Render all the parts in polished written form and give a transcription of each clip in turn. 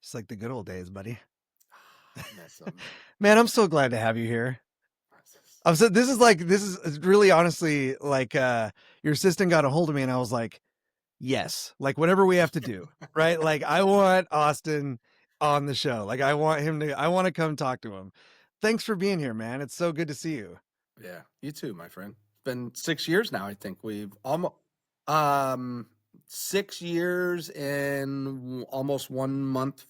Just like the good old days, buddy. I miss them. Man, I'm so glad to have you here. This is really honestly like your assistant got a hold of me and I was like, yes, like whatever we have to do, right? Like I want Austin on the show. Like I want to come talk to him. Thanks for being here, man. It's so good to see you. Yeah, you too, my friend. It's been 6 years now. I think we've almost um 6 years in almost 1 month.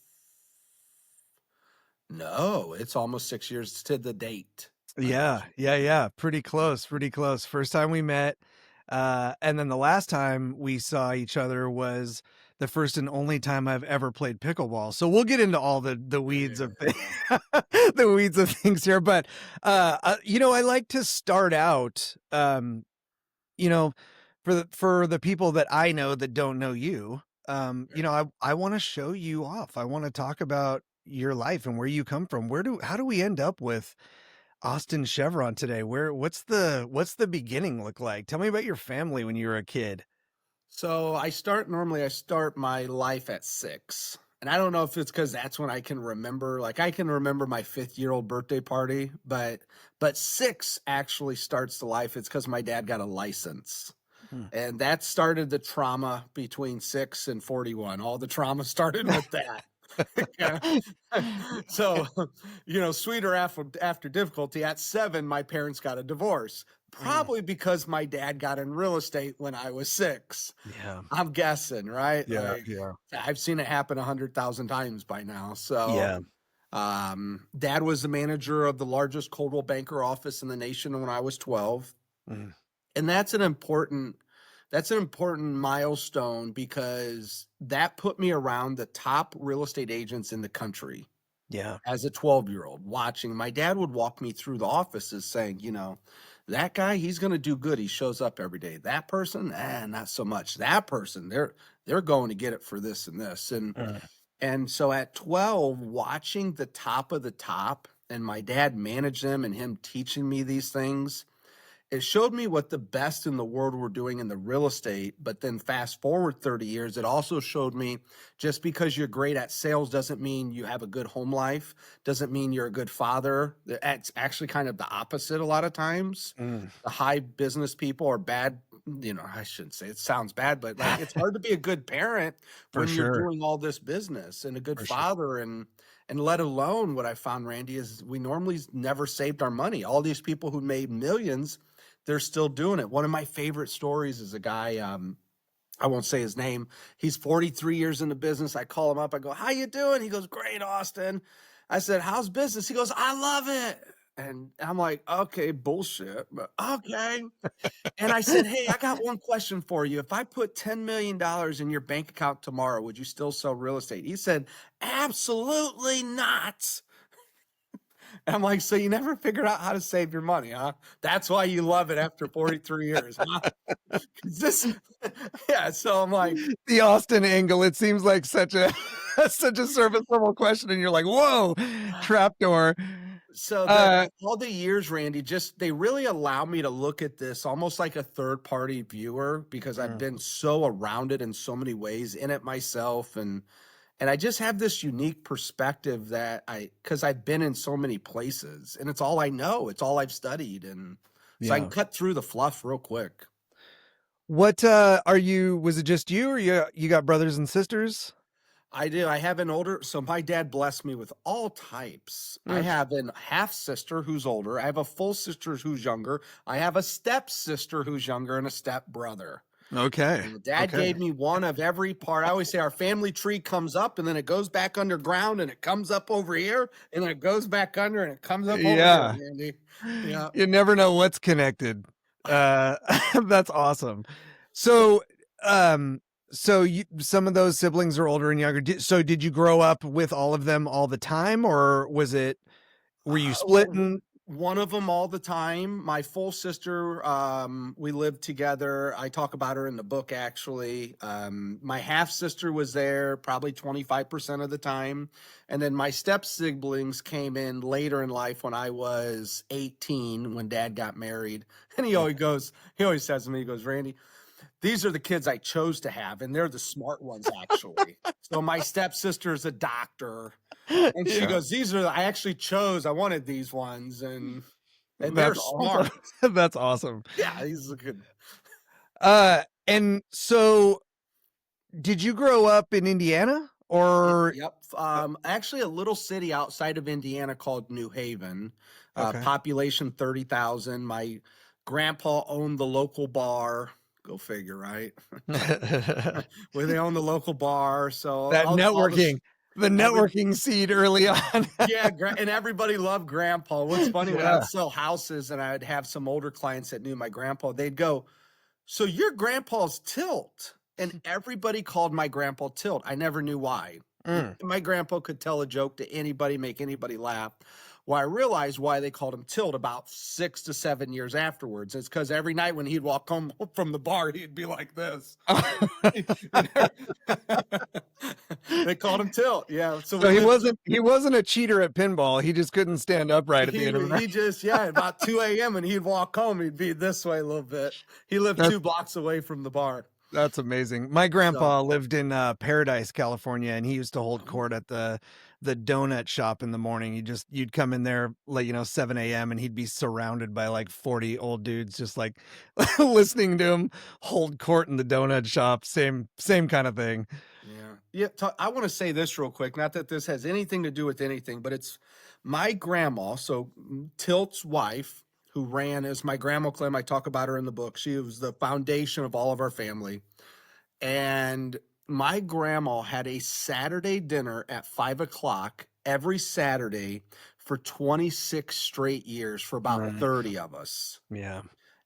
No, it's almost 6 years to the date. Yeah, Unfortunately, yeah. Pretty close, pretty close. First time we met. And then the last time we saw each other was the first and only time I've ever played pickleball. So we'll get into all the weeds of yeah. the weeds of things here. But I like to start out, you know, for the people that I know that don't know you. Yeah. I want to show you off. I want to talk about your life and where you come from. How do we end up with Austin Cheviron today? What's the beginning look like? Tell me about your family when you were a kid. So I start my life at 6. And I don't know if it's because that's when I can remember. Like I can remember my 5th-year-old birthday party, but 6 actually starts the life. It's because my dad got a license. Hmm. And that started the trauma between 6 and 41. All the trauma started with that. Yeah. So, sweeter after difficulty. At 7, my parents got a divorce, Mm. probably because my dad got in real estate when I was 6. Yeah, I'm guessing, right? yeah, Like yeah, I've seen it happen 100,000 times by now. So, yeah. dad was the manager of the largest Coldwell Banker office in the nation when I was 12. Mm. And that's an important milestone because that put me around the top real estate agents in the country Yeah, as a 12-year-old watching. My dad would walk me through the offices saying, that guy, he's going to do good. He shows up every day. That person, not so much. That person, they're going to get it for this and this. And mm, and so at 12, watching the top of the top and my dad manage them and him teaching me these things, it showed me what the best in the world were doing in the real estate. But then fast forward 30 years, it also showed me just because you're great at sales doesn't mean you have a good home life, doesn't mean you're a good father. It's actually kind of the opposite a lot of times. mm. The high business people are bad. I shouldn't say it sounds bad, but like it's hard to be a good parent For when you're sure, doing all this business and a good for sure. father. And let alone what I found, Randy, is we normally never saved our money. All these people who made millions, they're still doing it. One of my favorite stories is a guy, I won't say his name. He's 43 years in the business. I call him up. I go, "How you doing?" He goes, "Great, Austin." I said, "How's business?" He goes, "I love it." And I'm like, "Okay, bullshit, but okay." And I said, "Hey, I got one question for you. If I put $10 million in your bank account tomorrow, would you still sell real estate?" He said, "Absolutely not." And I'm like, "So you never figured out how to save your money, huh? That's why you love it after 43 years, huh?" 'Cause this yeah, so I'm like, The Austin angle. It seems like such a such a surface level question, and you're like, whoa, trapdoor. so the Uh, all the years, Randy, just they really allow me to look at this almost like a third party viewer because I've mm, been so around it in so many ways in it myself. And I just have this unique perspective that because I've been in so many places and it's all I know, it's all I've studied. And so I can yeah. cut through the fluff real quick. What are you? Was it just you, or you got brothers and sisters? I do. I have an older, so my dad blessed me with all types. I Mm, have an half sister who's older. I have a full sister who's younger. I have a step sister who's younger and a step brother. okay, And dad okay. gave me one of every part. I always say our family tree comes up and then it goes back underground and it comes up over here and then it goes back under and it comes up over here, Yeah, Randy. Yeah. you never know what's connected. Uh, that's awesome. So, um, some of those siblings are older and younger. So did you grow up with all of them all the time, or were you Well, splitting? one of them all the time. My full sister, we lived together. I talk about her in the book, actually. My half sister was there probably 25% of the time. And then my step siblings came in later in life when I was 18, when dad got married. And he always says to me, he goes, "Randy, these are the kids I chose to have, and they're the smart ones, actually. So my stepsister is a doctor, and she Yeah. goes, I actually chose, I wanted these ones, and they're That's awesome. smart. That's awesome. Yeah, he's a good. And so did you grow up in Indiana or Yep. uh, Actually, a little city outside of Indiana called New Haven, okay. population 30,000. My grandpa owned the local bar. Go figure, right? Where they own the local bar. So That all this, networking, the every, networking seed early on. yeah, and everybody loved grandpa. What's funny, when I would Yeah. sell houses and I'd have some older clients that knew my grandpa, they'd go, "So your grandpa's Tilt." And everybody called my grandpa Tilt. I never knew why. Mm. My grandpa could tell a joke to anybody, make anybody laugh. Well, I realized why they called him Tilt about 6 to 7 years afterwards. It's because every night when he'd walk home from the bar, he'd be like this. They called him Tilt. Yeah. So we So lived. he wasn't a cheater at pinball. He just couldn't stand upright at the end of the night. He just, yeah, about 2 a.m. and he'd walk home. He'd be this way a little bit. He lived That's 2 blocks away from the bar. that's amazing. My So, grandpa lived in Paradise, California, and he used to hold oh, court at the donut shop in the morning. You'd come in there like 7 a.m. and he'd be surrounded by like 40 old dudes just like listening to him hold court in the donut shop. Same kind of thing. yeah. Yeah. I want to say this real quick. Not that this has anything to do with anything, but it's my grandma. So Tilt's wife, who ran as my grandma Clem. I talk about her in the book. She was the foundation of all of our family. And my grandma had a Saturday dinner at 5 o'clock every Saturday for 26 straight years for about Right. 30 of us. Yeah.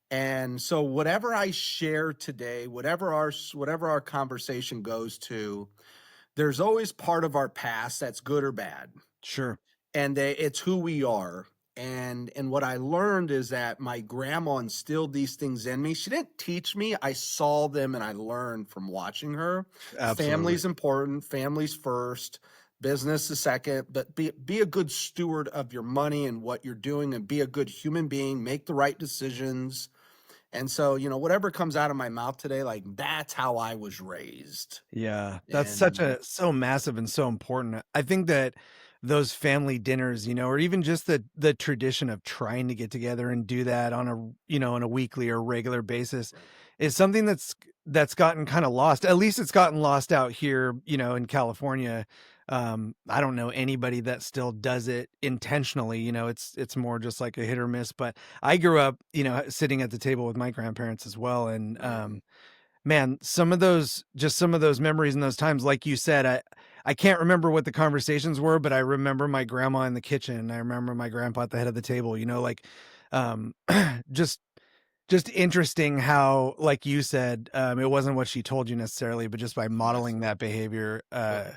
And so whatever I share today, whatever our conversation goes to, there's always part of our past that's good or bad, Sure. and it's who we are. And what I learned is that my grandma instilled these things in me. She didn't teach me, I saw them and I learned from watching her. Absolutely. Family's important, family's first, business is second, but be a good steward of your money and what you're doing, and be a good human being, make the right decisions. And so, whatever comes out of my mouth today, like, that's how I was raised. Yeah, that's And so massive and so important. I think that those family dinners, or even just the tradition of trying to get together and do that on on a weekly or regular basis right. is something that's gotten kind of lost. At least it's gotten lost out here, in California. I don't know anybody that still does it intentionally. It's more just like a hit or miss, but I grew up, sitting at the table with my grandparents as well. And, Right. man, some of those memories and those times, like you said, I can't remember what the conversations were, but I remember my grandma in the kitchen. I remember my grandpa at the head of the table, like, um, just, just interesting how, like you said, it wasn't what she told you necessarily, but just by That's modeling that behavior, right.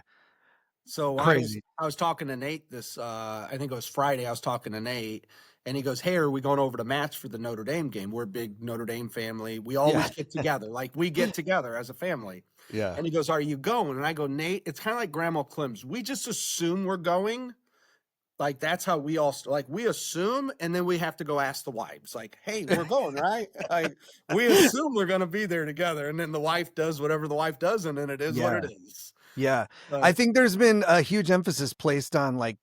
So crazy. I was talking to Nate this I think it was Friday. I was talking to Nate, and he goes, "Hey, are we going over to Match for the Notre Dame game? We're a big Notre Dame family. We Yeah. always get together. Like, we get together as a family." Yeah. And he goes, "Are you going?" And I go, "Nate, it's kind of like Grandma Clem's. We just assume we're going. Like, that's how we all like, we assume, and then we have to go ask the wives, like, 'Hey, we're going, right?' Like, we assume we're going to be there together, and then the wife does whatever the wife does, and then it is what Yeah. it is." Yeah. I But think there's been a huge emphasis placed on like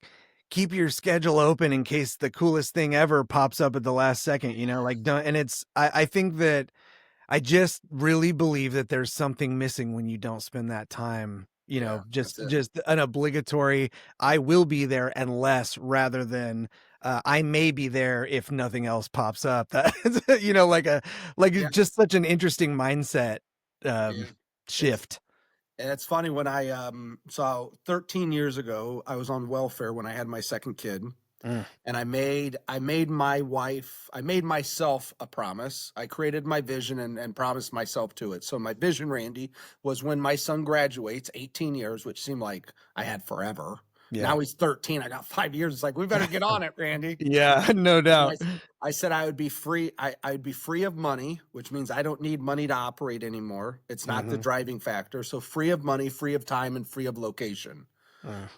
keep your schedule open in case the coolest thing ever pops up at the last second, like don't and I think that I just really believe that there's something missing when you don't spend that time, yeah, just that's it. an obligatory I will be there unless rather than I may be there if nothing else pops up. That Yeah, just such an interesting mindset um yeah. It's shift. And it's funny, when I so 13 years ago, I was on welfare when I had my second kid, Mm, and I made myself a promise. I created my vision and promised myself to it. So my vision, Randy, was when my son graduates, 18 years, which seemed like I had forever. yeah. Now he's 13. I got 5 years. It's like, we better get on it, Randy. Yeah, no And doubt. I said I would be free. I would be free of money, which means I don't need money to operate anymore. It's not the Mhm. driving factor. So free of money, free of time, and free of location. Mm.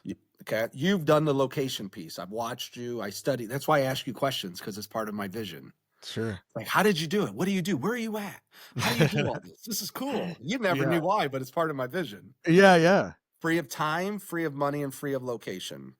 Okay. You've done the location piece. I've watched you. I study. That's why I ask you questions, because it's part of my vision. Sure. Like, how did you do it? What do you do? Where are you at? How do you do all this? This is cool. You never Yeah. knew why, but it's part of my vision. Yeah, yeah. Free of time, free of money, and free of location.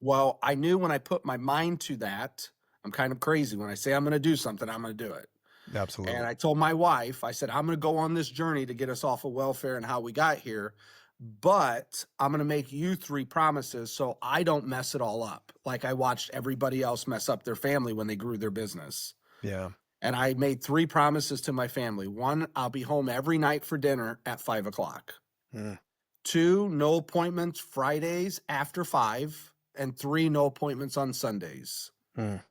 Well, I knew when I put my mind to that, I'm kind of crazy. When I say I'm going to do something, I'm going to do it. And Absolutely. I told my wife, I said, I'm going to go on this journey to get us off of welfare and how we got here. But I'm going to make you 3 promises so I don't mess it all up. Like I watched everybody else mess up their family when they grew their business. Yeah. And I made 3 promises to my family. 1, I'll be home every night for dinner at 5 o'clock. Mm. 2, no appointments Fridays after 5. And 3, no appointments on Sundays. Mm.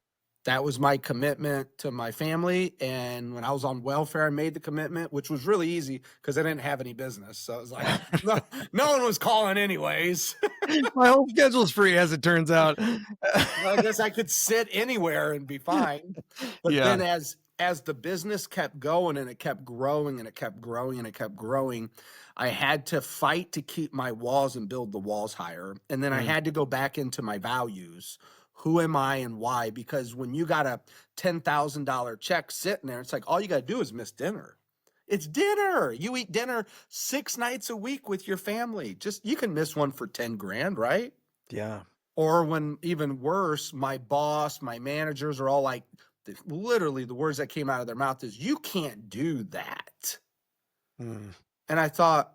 That was my commitment to my family. And when I was on welfare, I made the commitment, which was really easy because I didn't have any business. So it was like, no one was calling anyways. My whole schedule's free, as it turns out. I guess I could sit anywhere and be fine. But Yeah. then as the business kept going and it kept growing and it kept growing and it kept growing, I had to fight to keep my walls and build the walls higher. And then I Mm. had to go back into my values. Who am I and why? Because when you got a $10,000 check sitting there, it's like all you got to do is miss dinner. It's dinner. You eat dinner 6 nights a week with your family. Just you can miss one for 10 grand, right? Yeah. Or when even worse, my boss, my managers are all like, literally the words that came out of their mouth is, you can't do that. Mm. And I thought,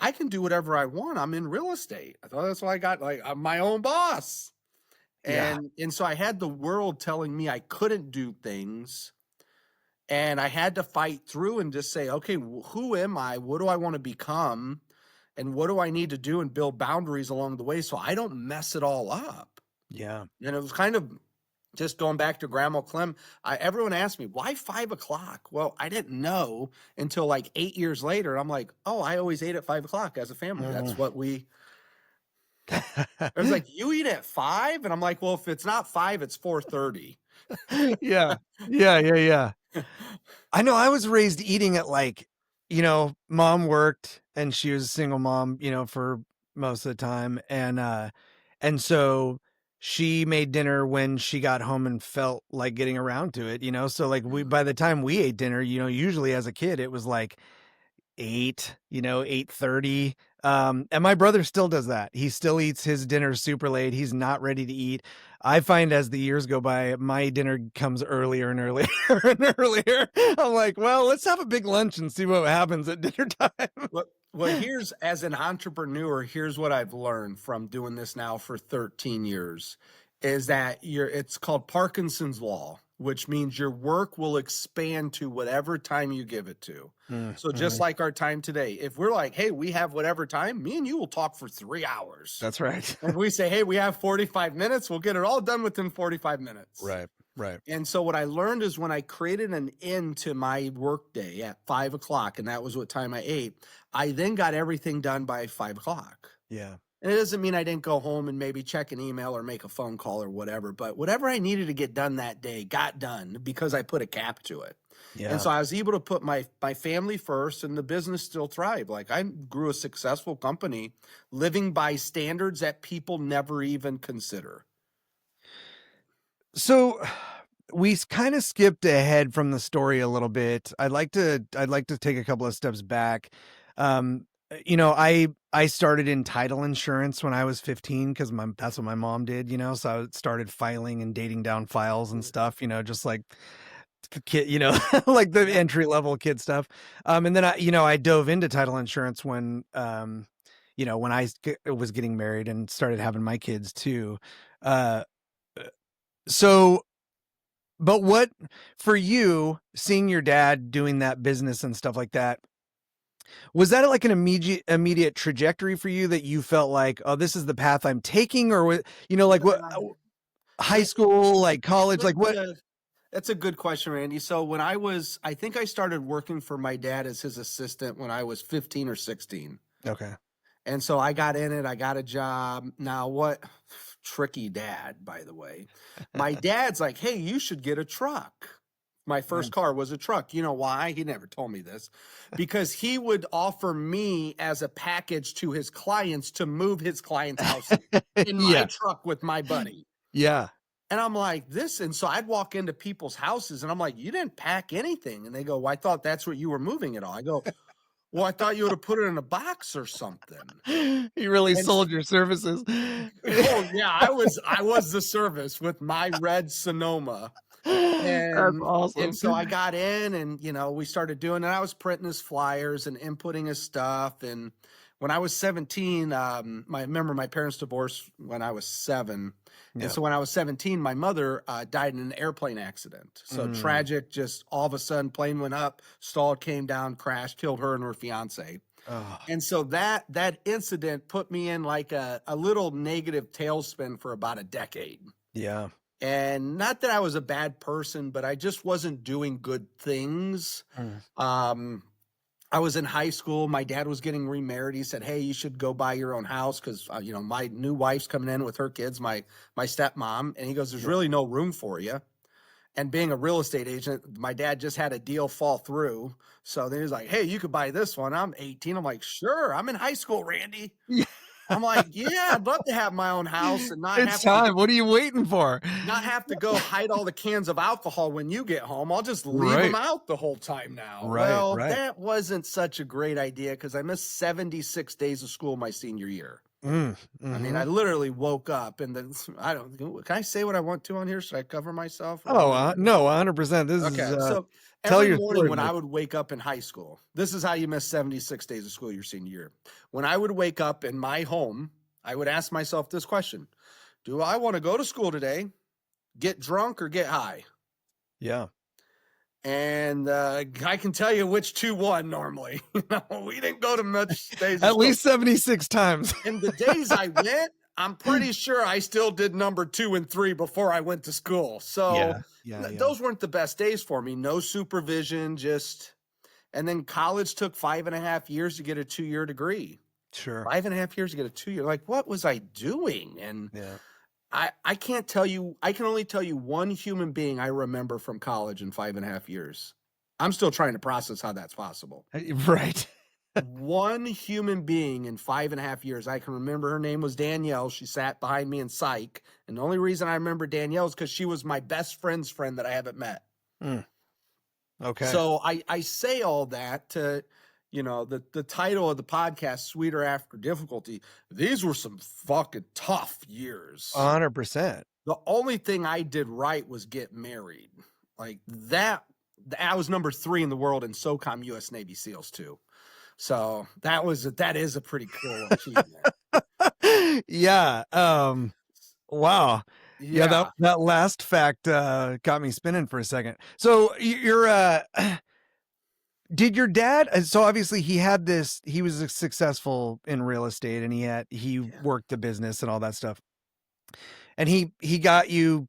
I can do whatever I want. I'm in real estate. I thought that's why I got like I'm my own boss. Yeah. And so I had the world telling me I couldn't do things. And I had to fight through and just say, okay, who am I? What do I want to become? And what do I need to do and build boundaries along the way so I don't mess it all up? Yeah. And it was kind of just going back to Grandma Clem. Everyone asked me, why 5 o'clock? Well, I didn't know until like 8 years later. I'm like, oh, I always ate at 5 o'clock as a family. That's Mm. what we, I was like, you eat at 5? And I'm like, well, if it's not 5, it's 4:30. Yeah. Yeah, yeah, yeah. I know I was raised eating at like, mom worked and she was a single mom, for most of the time. And so she made dinner when she got home and felt like getting around to it. So like by the time we ate dinner, usually as a kid, it was like 8, 8:30. And my brother still does that. He still eats his dinner super late. He's not ready to eat. I find as the years go by, my dinner comes earlier and earlier and earlier. I'm like, well, let's have a big lunch and see what happens at dinner time. Well, here's as an entrepreneur, here's what I've learned from doing this now for 13 years is that it's called Parkinson's law, which means your work will expand to whatever time you give it to. So just Mhm. like our time today, if we're like, hey, we have whatever time, me and you will talk for 3 hours. That's right. If we say, hey, we have 45 minutes, we'll get it all done within 45 minutes. Right. Right. And so what I learned is when I created an end to my workday at 5 o'clock, and that was what time I ate, I then got everything done by 5 o'clock. Yeah. And it doesn't mean I didn't go home and maybe check an email or make a phone call or whatever, but whatever I needed to get done that day got done because I put a cap to it. Yeah. And so I was able to put my family first and the business still thrived. Like I grew a successful company living by standards that people never even consider. So we kind of skipped ahead from the story a little bit. I'd like to take a couple of steps back. I started in title insurance when I was 15 because that's what my mom did, so I started filing and dating down files and stuff, just like kid, like the entry level kid stuff. And then I dove into title insurance when I was getting married and started having my kids too. Uh, so But what for you, seeing your dad doing that business and stuff like that, was that like an immediate trajectory for you that you felt like, oh, this is the path I'm taking, or like what high Yeah, school, like college, like what? yeah, that's a good question, Randy. So I think I started working for my dad as his assistant when I was 15 or 16. Okay. And so I got in it, I got a job. Now, what tricky dad, by the way. My dad's like, hey, you should get a truck. My first car was a truck. You know why? He never told me this. Because he would offer me as a package to his clients to move his client's house in my Yeah. truck with my buddy. Yeah. And I'm like, this, and so I'd walk into people's houses and I'm like, you didn't pack anything. And they go, well, I thought that's what you were moving it all. I go, well, I thought you would have put it in a box or something. You really And sold your services. oh yeah, I was the service with my red Sonoma. That's And awesome. so I got in and, we started doing it. I was printing his flyers and inputting his stuff. And when I was 17, I remember my parents divorced when I was 7. And Yeah. so when I was 17, my mother died in an airplane accident. So Mm. tragic, just all of a sudden, plane went up, stalled, came down, crashed, killed her and her fiance. Oh, And so that incident put me in like a little negative tailspin for about a decade. yeah. And not that I was a bad person, but I just wasn't doing good things. Mm. Um, I was in high school. My dad was getting remarried. He said, "Hey, you should go buy your own house because my new wife's coming in with her kids, my stepmom." And he goes, "There's Yeah. really no room for you." And being a real estate agent, my dad just had a deal fall through. So then he was like, "Hey, you could buy this one." I'm 18. I'm like, "Sure." I'm in high school, Randy. Yeah. I'm like, "Yeah, I'd love to have my own house and not It's have to time. What are you waiting for? go hide all the cans of alcohol when you get home. I'll just leave them Right. out the whole time now." Right. Well, Right. that wasn't such a great idea because I missed 76 days of school my senior year. Mm. I mean, Mhm. I literally woke up and then I don't, can I say what I want to on here? Should I cover myself or Oh, whatever? no, 100%. This is, Okay. So tell every your morning story, when I Mike. would wake up in high school, this is how you miss 76 days of school your senior year. When I would wake up in my home, I would ask myself this question: do I want to go to school today, get drunk, or get high? Yeah. And I can tell you which 2 won normally. We didn't go to much days of At school. least 76 times. And the days I went, I'm pretty sure I still did number 2 and 3 before I went to school. So Yeah. Yeah. Yeah. those weren't the best days for me. No supervision, just, and then college took 5.5 years to get a 2-year degree. Sure. 5.5 years to get a 2-year. Like, what was I doing? And Yeah. I can't tell you, I can only tell you one human being I remember from college in 5.5 years. I'm still trying to process how that's possible. Right. One human being in 5.5 years. I can remember her name was Danielle. She sat behind me in psych. And the only reason I remember Danielle is because she was my best friend's friend that I haven't met. Mm. Okay. So I say all that to, the title of the podcast, Sweeter After Difficulty. These were some fucking tough years. 100%. The only thing I did right was get married. Like that, I was number 3 in the world in SOCOM US Navy SEALs too. So that is a pretty cool achievement. Yeah. Wow. Yeah, that Yeah. that last fact got me spinning for a second. So you're did your dad so obviously he was successful in real estate and he Yeah. worked the business and all that stuff. And he got you,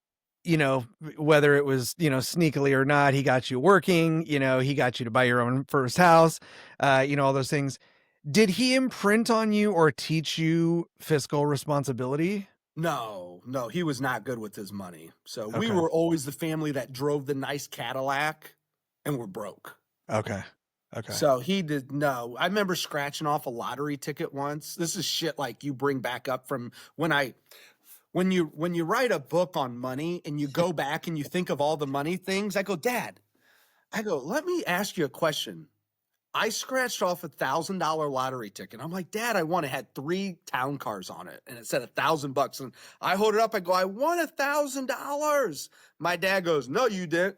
whether it was, sneakily or not, he got you working, he got you to buy your own first house, all those things. Did he imprint on you or teach you fiscal responsibility? No, he was not good with his money. So we Okay. were always the family that drove the nice Cadillac and were broke. Okay. Okay. So he did no. I remember scratching off a lottery ticket once. This is shit like you bring back up from when you write a book on money and you go back and you think of all the money things. I go, Dad, let me ask you a question. I scratched off $1,000 lottery ticket. I'm like, Dad, I won. It had 3 town cars on it, and it said $1,000. And I hold it up. I go, I won $1,000. My dad goes, no, you didn't.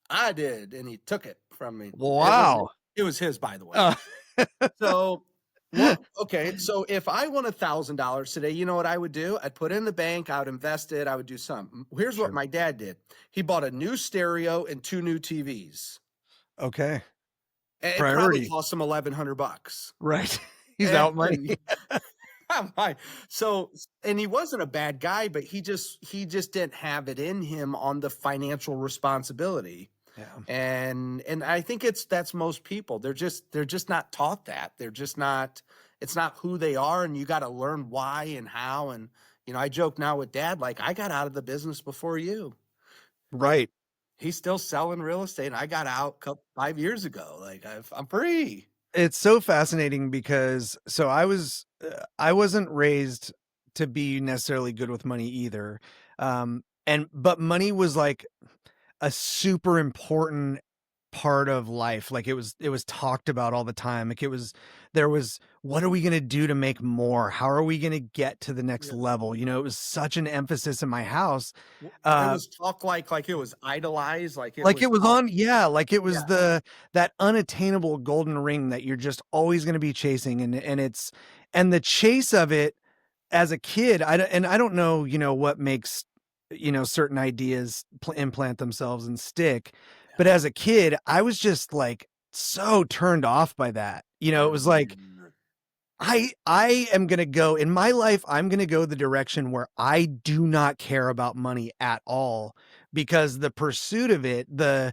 I did, and he took it from me. Wow. It was his, by the way. So, okay. So if I won $1,000 today, you know what I would do? I'd put it in the bank. I would invest it. I would do something. Here's what Sure. my dad did. He bought a new stereo and 2 new TVs. Okay. It probably Priority. cost him $1,100. Right. He's out money. I'm like, so, and he wasn't a bad guy, but he just didn't have it in him on the financial responsibility. Yeah. And I think that's most people. They're just not taught that. They're just not, it's not who they are. And you got to learn why and how. And, I joke now with Dad, like, I got out of the business before you. Right. He's still selling real estate. And I got out 5 years ago. Like I'm free. It's so fascinating because so I wasn't raised to be necessarily good with money either. but money was like a super important part of life. Like it was talked about all the time. Like there was, what are we going to do to make more? How are we going to get to the next Yeah. level? You know, it was such an emphasis in my house. It Uh, was talk like it was idolized, like it like was it was talk. on, yeah, like it Yeah, was that unattainable golden ring that you're just always going to be chasing. And the chase of it as a kid, I don't know, you know, what makes, you know, certain ideas implant themselves and stick. But as a kid, I was just like so turned off by that. You know, it was like, mm, I am going to go in my life. I'm going to go the direction where I do not care about money at all, because the pursuit of it, the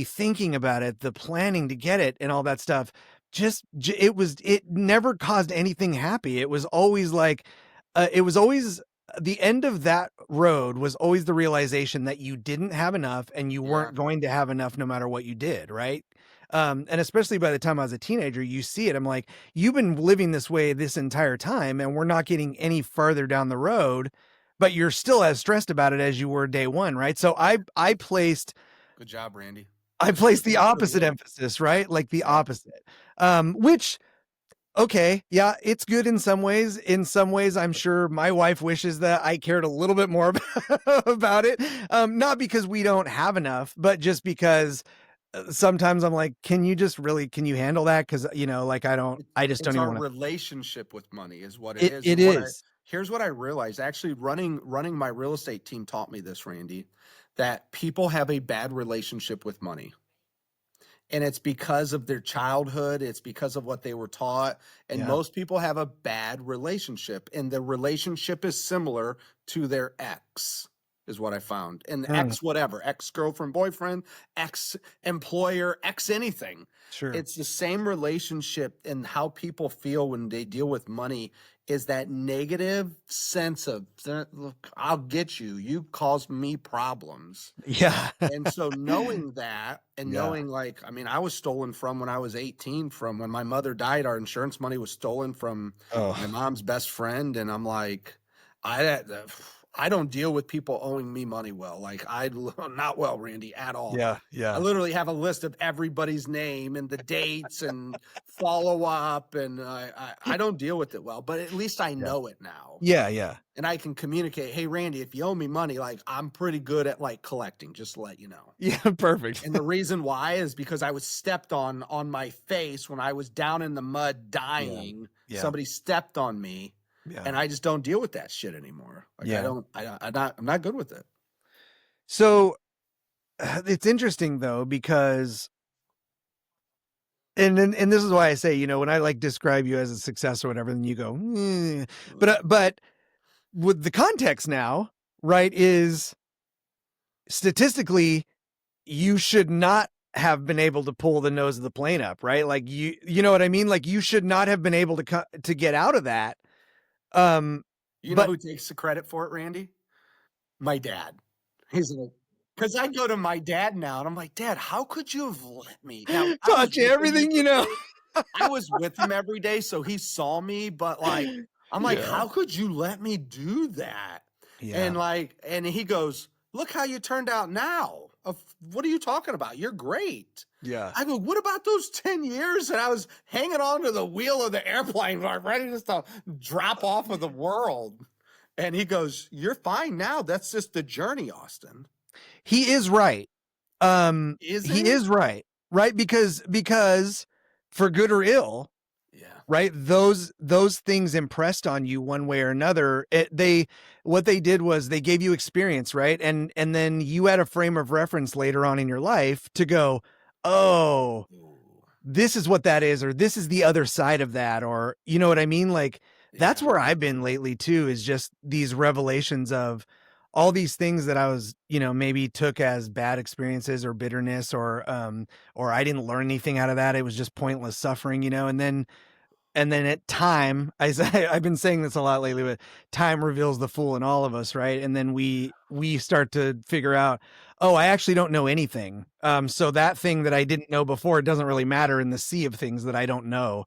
thinking about it, the planning to get it and all that stuff, it never caused anything happy. It was always like, it was always, the end of that road was always the realization that you didn't have enough and you yeah. weren't going to have enough no matter what you did. Right. And especially by the time I was a teenager, you see it. I'm like, you've been living this way this entire time and we're not getting any further down the road, but you're still as stressed about it as you were day one. Right. So Good job, Randy. I That's placed the good. opposite emphasis, right? Like the Yeah. opposite. Which, okay, yeah, it's good in some ways. In some ways, I'm sure my wife wishes that I cared a little bit more about it. Not because we don't have enough, but just because sometimes I'm like, can you handle that? Cause you know, like I just don't It's even our want to, relationship with money is what it is. it And is. here's what I realized. Actually, running my real estate team taught me this, Randy, that people have a bad relationship with money. And it's because of their childhood, it's because of what they were taught. And Yeah. most people have a bad relationship, and the relationship is similar to their ex, is what I found. And Mm, ex whatever, ex girlfriend, boyfriend, ex employer, ex anything. sure. It's the same relationship, and how people feel when they deal with money is that negative sense of, look, I'll get you. You caused me problems. Yeah. And so knowing that, and Yeah. knowing, like, I mean, I was stolen from when I was 18. From when my mother died, our insurance money was stolen from my Oh, mom's best friend. And I'm like, I I don't deal with people owing me money well. Like, not well, Randy, at all. yeah. I Yeah. literally have a list of everybody's name and the dates and follow up, and I don't deal with it well. But at least I Yeah. know it now, Yeah. Yeah. and I can communicate. Hey, Randy, if you owe me money, like, I'm pretty good at, like, collecting. Just to let you know. Yeah. Perfect. And the reason why is because I was stepped on my face when I was down in the mud Yeah. dying. Yeah. Somebody stepped on me, Yeah. and I just don't deal with that shit anymore. Like, I Yeah. don't, I'm not good with it. So it's interesting though, because and this is why I say, you know, when I like describe you as a success or whatever, then you go, but with the context now, right, is statistically you should not have been able to pull the nose of the plane up, right? Like you know what I mean? Like you should not have been able to get out of that. Um, You know but who takes the credit for it, Randy? My dad. He's like, because I go to my dad now, and I'm like, Dad, how could you have let me? Now, I was taught you with him everything, you every know. day. I was with him every day, so he saw me, but, like, I'm like, Yeah. how could you let me do that? Yeah. And, like, and he goes, look how you turned out now. What are you talking about? You're great. Yeah. I go, what about those 10 years that I was hanging on to the wheel of the airplane, like, ready just to drop off of the world? And he goes, you're fine now. That's just the journey, Austin. He is right. Isn't He he? is right. Right? Because for good or ill, Yeah. right, those things impressed on you one way or another. What they did was they gave you experience, right? And then you had a frame of reference later on in your life to go, oh, Ooh, this is what that is, or this is the other side of that, or you know what I mean? Like that's yeah. where I've been lately too, is just these revelations of all these things that I was, you know, maybe took as bad experiences or bitterness, or I didn't learn anything out of that. It was just pointless suffering, you know, and then at time, I've been saying this a lot lately, but time reveals the fool in all of us, right? And then we start to figure out, oh, I actually don't know anything. So that thing that I didn't know before, it doesn't really matter in the sea of things that I don't know.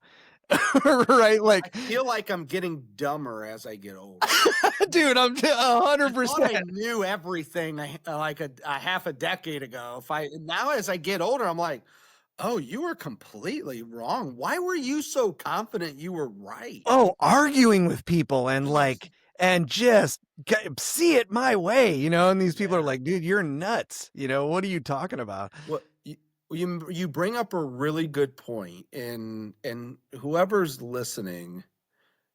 right? I Like, feel like I'm getting dumber as I get older. dude, I'm I thought 100%. I knew everything like a half a decade ago. If I now as I get older, I'm like, oh, you were completely wrong. Why were you so confident you were right? Oh, arguing with people and Ugh, like, and just see it my way, and these people are yeah. like, dude, you're nuts. What are you talking about? Well, you bring up a really good point, and whoever's listening,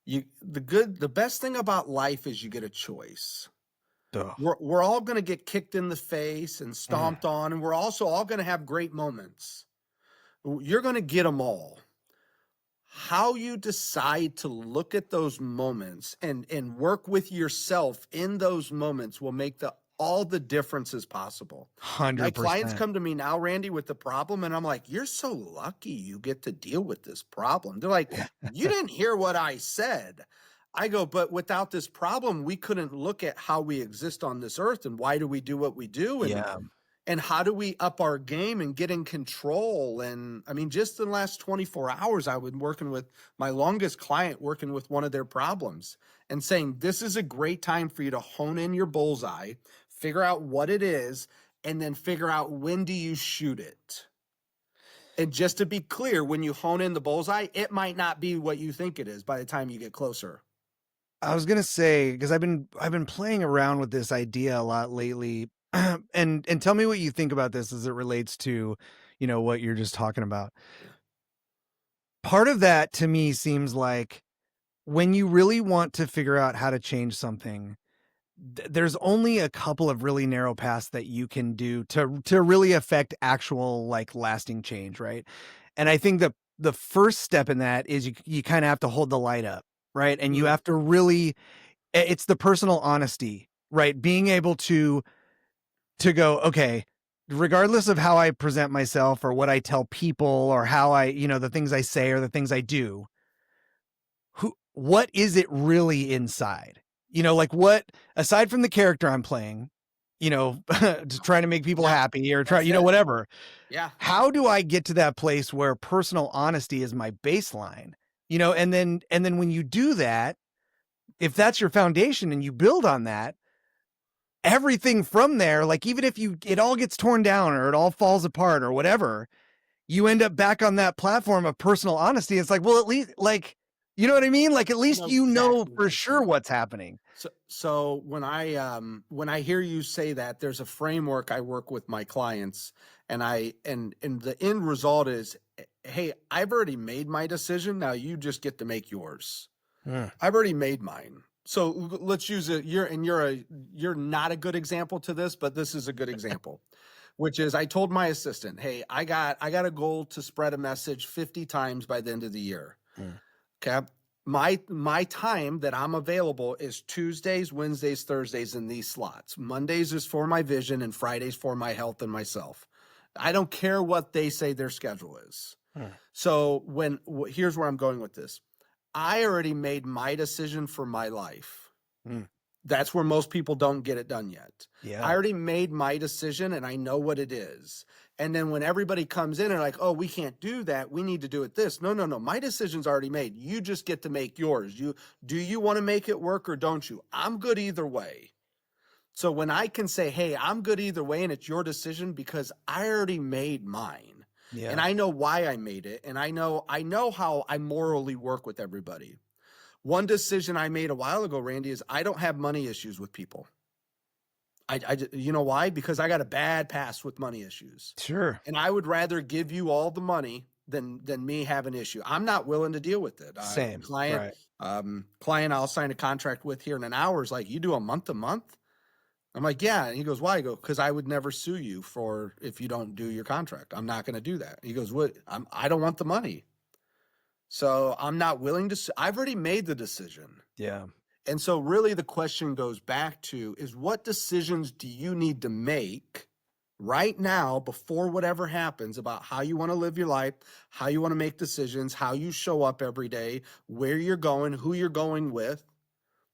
the best thing about life is you get a choice. Ugh. We're all going to get kicked in the face and Mm. stomped on, and we're also all going to have great moments. You're going to get them all. How you decide to look at those moments and work with yourself in those moments will make all the differences possible. My clients 100%. come to me now, Randy, with the problem, and I'm like, you're so lucky you get to deal with this problem. They're like, you didn't hear what I said. I go, but without this problem, we couldn't look at how we exist on this earth and why do we do what we do, Yeah. and how do we up our game and get in control. And I mean, just in the last 24 hours, I've been working with my longest client, working with one of their problems and saying, this is a great time for you to hone in your bullseye, figure out what it is, and then figure out when do you shoot it. And just to be clear, when you hone in the bullseye, it might not be what you think it is by the time you get closer. I was gonna say, because I've been playing around with this idea a lot lately, and tell me what you think about this as it relates to, what you're just talking about. Yeah. Part of that to me seems like when you really want to figure out how to change something, there's only a couple of really narrow paths that you can do to really affect actual like lasting change, right? And I think the first step in that is you kind of have to hold the light up, right? And you Mm. have to really it's the personal honesty, right? Being able to go, okay, regardless of how I present myself or what I tell people or how the things I say or the things I do, what is it really inside? Like what, aside from the character I'm playing, to trying to make people Yeah, happy or try, that's it. whatever. Yeah. How do I get to that place where personal honesty is my baseline? And then when you do that, if that's your foundation and you build on that, everything from there, like even if it all gets torn down or it all falls apart or whatever, you end up back on that platform of personal honesty. It's like, well, at least like, you know what I mean? Like at I least know exactly what for you're sure saying. what's happening. So when I hear you say that, there's a framework I work with my clients, and and the end result is, hey, I've already made my decision. Now you just get to make yours. Mm. I've already made mine. So let's use it. You're not a good example to this, but this is a good example, which is I told my assistant, hey, I got a goal to spread a message 50 times by the end of the year. Mm. Okay. My time that I'm available is Tuesdays, Wednesdays, Thursdays in these slots. Mondays is for my vision and Fridays for my health and myself. I don't care what they say their schedule is. Mm. So here's where I'm going with this. I already made my decision for my life. Mm. That's where most people don't get it done yet. I Yeah. already made my decision and I know what it is. And then when everybody comes in and like, oh, we can't do that. We need to do it this. No, no, no. My decision's already made. You just get to make yours. Do you want to make it work or don't you? I'm good either way. So when I can say, hey, I'm good either way and it's your decision because I already made mine. And Yeah. I know why I made it. And I know how I morally work with everybody. One decision I made a while ago, Randy, is I don't have money issues with people. You know why? Because I got a bad past with money issues, Sure. and I would rather give you all the money than me have an issue. I'm not willing to deal with it. Same. Right. Client, I'll sign a contract with here in an hour is like, you do a month to month. I'm like, yeah. And he goes, why? I go, because I would never sue you for if you don't do your contract. I'm not going to do that. He goes, what? I don't want the money. So I'm not willing to. I've already made the decision. Yeah. And so really the question goes back to is what decisions do you need to make right now before whatever happens about how you want to live your life, how you want to make decisions, how you show up every day, where you're going, who you're going with.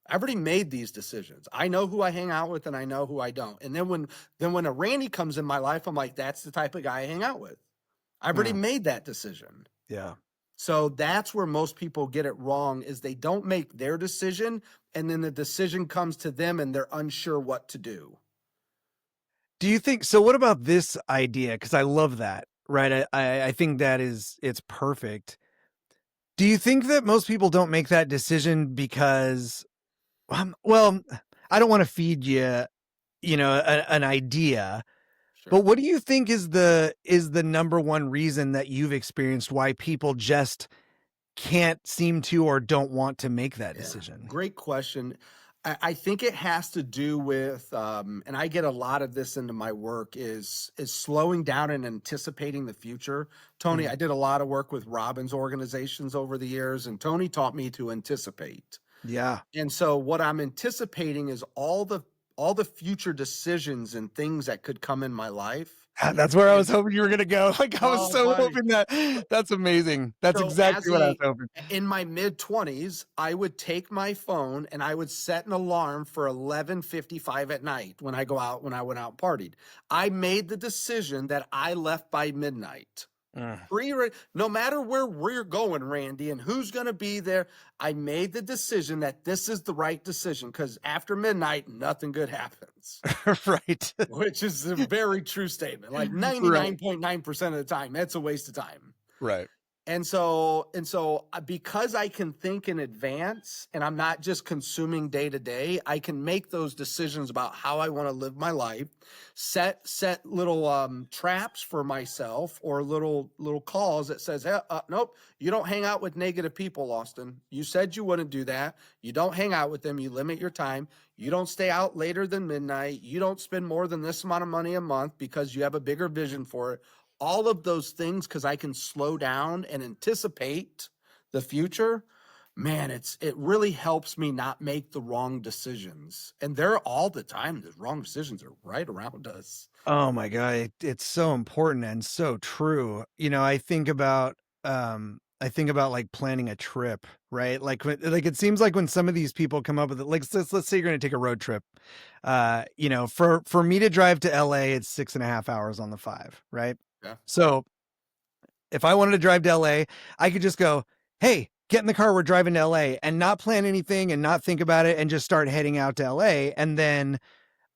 I've already made these decisions. I know who I hang out with and I know who I don't. And then when a Randy comes in my life, I'm like, that's the type of guy I hang out with. I've already Mm. made that decision. Yeah. So that's where most people get it wrong is they don't make their decision and then the decision comes to them and they're unsure what to do. Do you think so? What about this idea? Because I love that, right? I think that it's perfect. Do you think that most people don't make that decision because, well, I don't want to feed you, an idea, Sure. but what do you think is the number one reason that you've experienced why people just can't seem to or don't want to make that Yeah, decision? great question. I think it has to do with, and I get a lot of this into my work is slowing down and anticipating the future. Tony, Mm, I did a lot of work with Robin's organizations over the years, and Tony taught me to anticipate. yeah. And so what I'm anticipating is all the future decisions and things that could come in my life. That's where I was And hoping you were gonna go. Like, I was oh, so buddy. hoping that that's amazing. That's So exactly what I was hoping. in my mid 20s, I would take my phone and I would set an alarm for 11:55 at night when I went out and partied. I made the decision that I left by midnight. Mm. No matter where we're going, Randy, and who's going to be there, I made the decision that this is the right decision because after midnight, nothing good happens, Right. which is a very true statement. Like Right. 99.9% of the time, that's a waste of time. Right. And so because I can think in advance and I'm not just consuming day to day, I can make those decisions about how I want to live my life, set little traps for myself or little calls that says, hey, nope, you don't hang out with negative people, Austin. You said you wouldn't do that. You don't hang out with them. You limit your time. You don't stay out later than midnight. You don't spend more than this amount of money a month because you have a bigger vision for it. All of those things, because I can slow down and anticipate the future, man, it really helps me not make the wrong decisions. And they're all the time, the wrong decisions are right around us. Oh my god, it's so important and so true. I think about like planning a trip, right? Like it seems like when some of these people come up with it, like let's say you're gonna take a road trip. For me to drive to LA, it's 6.5 hours on the five, right? Yeah. So if I wanted to drive to LA, I could just go, hey, get in the car, we're driving to LA, and not plan anything and not think about it and just start heading out to LA. And then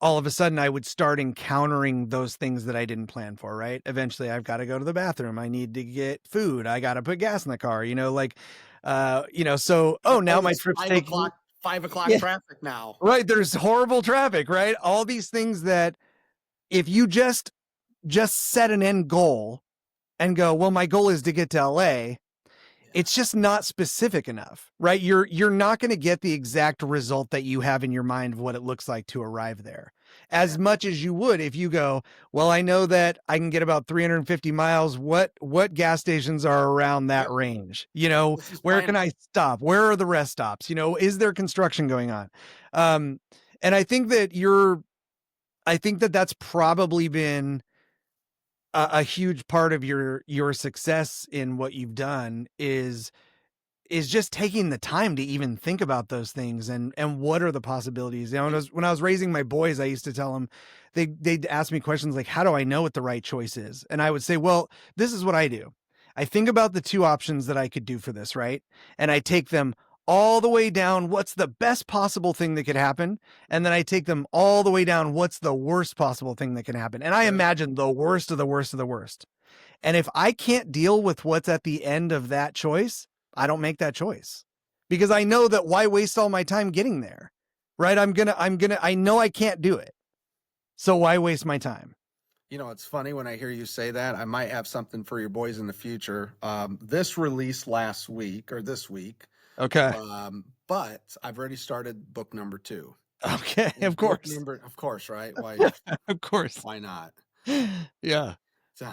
all of a sudden I would start encountering those things that I didn't plan for, right? Eventually I've got to go to the bathroom. I need to get food. I got to put gas in the car, so, oh, now Oh, my it's trip's taking, 5 o'clock yeah, traffic now. right. There's horrible traffic, right? All these things that if you just set an end goal and go, well, my goal is to get to LA, it's just not specific enough, right? You're not going to get the exact result that you have in your mind of what it looks like to arrive there Yeah. as much as you would if you go, well, I know that I can get about 350 miles. What gas stations are around that Yep. range? This is Where can planning. I stop? Where are the rest stops? Is there construction going on? Um, and I think that that's probably been a huge part of your success in what you've done is just taking the time to even think about those things and what are the possibilities. When I was raising my boys, I used to tell them they'd ask me questions like, how do I know what the right choice is? And I would say, well, this is what I do. I think about the two options that I could do for this, right? And I take them all the way down. What's the best possible thing that could happen? And then I take them all the way down. What's the worst possible thing that can happen? And I Sure. imagine the worst of the worst of the worst. And if I can't deal with what's at the end of that choice, I don't make that choice because I know that why waste all my time getting there, right? I know I can't do it. So why waste my time? It's funny when I hear you say that. I might have something for your boys in the future. This released last week or this week, Okay. but I've already started book number 2. Okay. And Of course. of course, right? Why? Of course. Why not? Yeah. So,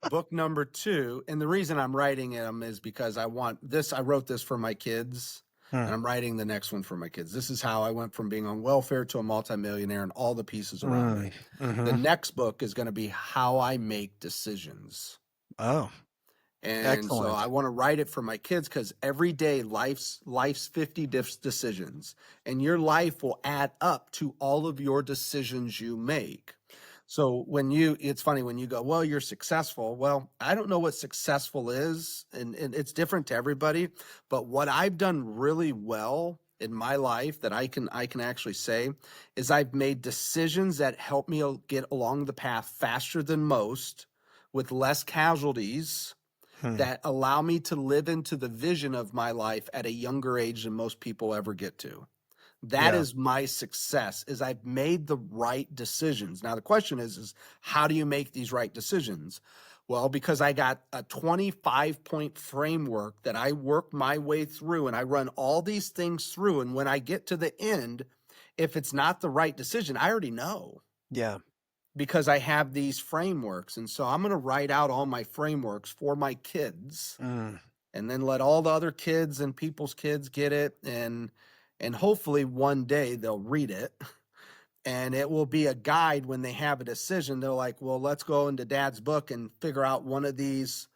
book number 2, and the reason I'm writing them is because I want this. I wrote this for my kids, Hmm. and I'm writing the next one for my kids. This is how I went from being on welfare to a multimillionaire and all the pieces around it. The Mm-hmm. next book is going to be how I make decisions. Oh, And so excellent. I want to write it for my kids because every day life's 50 decisions, and your life will add up to all of your decisions you make. So it's funny when you go, well, you're successful. Well, I don't know what successful is, and it's different to everybody. But what I've done really well in my life that I can actually say is I've made decisions that help me get along the path faster than most, with less casualties, Hmm. that allow me to live into the vision of my life at a younger age than most people ever get to. That Yeah. is my success, is I've made the right decisions. Now the question is how do you make these right decisions? Well, because I got a 25-point framework that I work my way through, and I run all these things through, and when I get to the end, if it's not the right decision, I already know, Yeah. because I have these frameworks. And so I'm going to write out all my frameworks for my kids, Mm. and then let all the other kids and people's kids get it, and hopefully one day they'll read it, and it will be a guide when they have a decision. They're like, well, let's go into dad's book and figure out one of these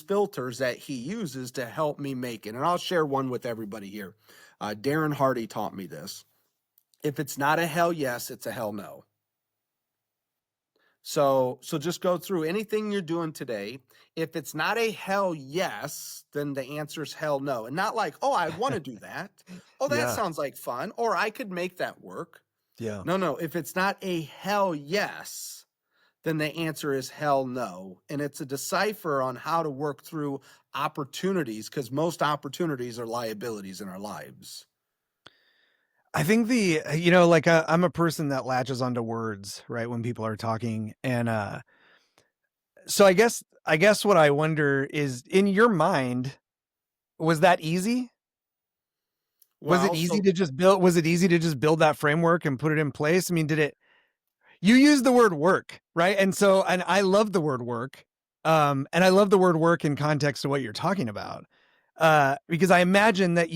filters that he uses to help me make it. And I'll share one with everybody here. Darren Hardy taught me this. If it's not a hell yes, it's a hell no. So just go through anything you're doing today. If it's not a hell yes, then the answer is hell no. And not like, oh, I want to do that. Oh, that Yeah. sounds like fun. Or I could make that work. Yeah. No, no. If it's not a hell yes, then the answer is hell no. And it's a decipher on how to work through opportunities, because most opportunities are liabilities in our lives. I think like I'm a person that latches onto words, right? When people are talking. And, so I guess what I wonder is, in your mind, was that easy? Well, so Was it easy to just build that framework and put it in place? I mean, you use the word work, right? And I love the word work. And I love the word work in context of what you're talking about. Because I imagine that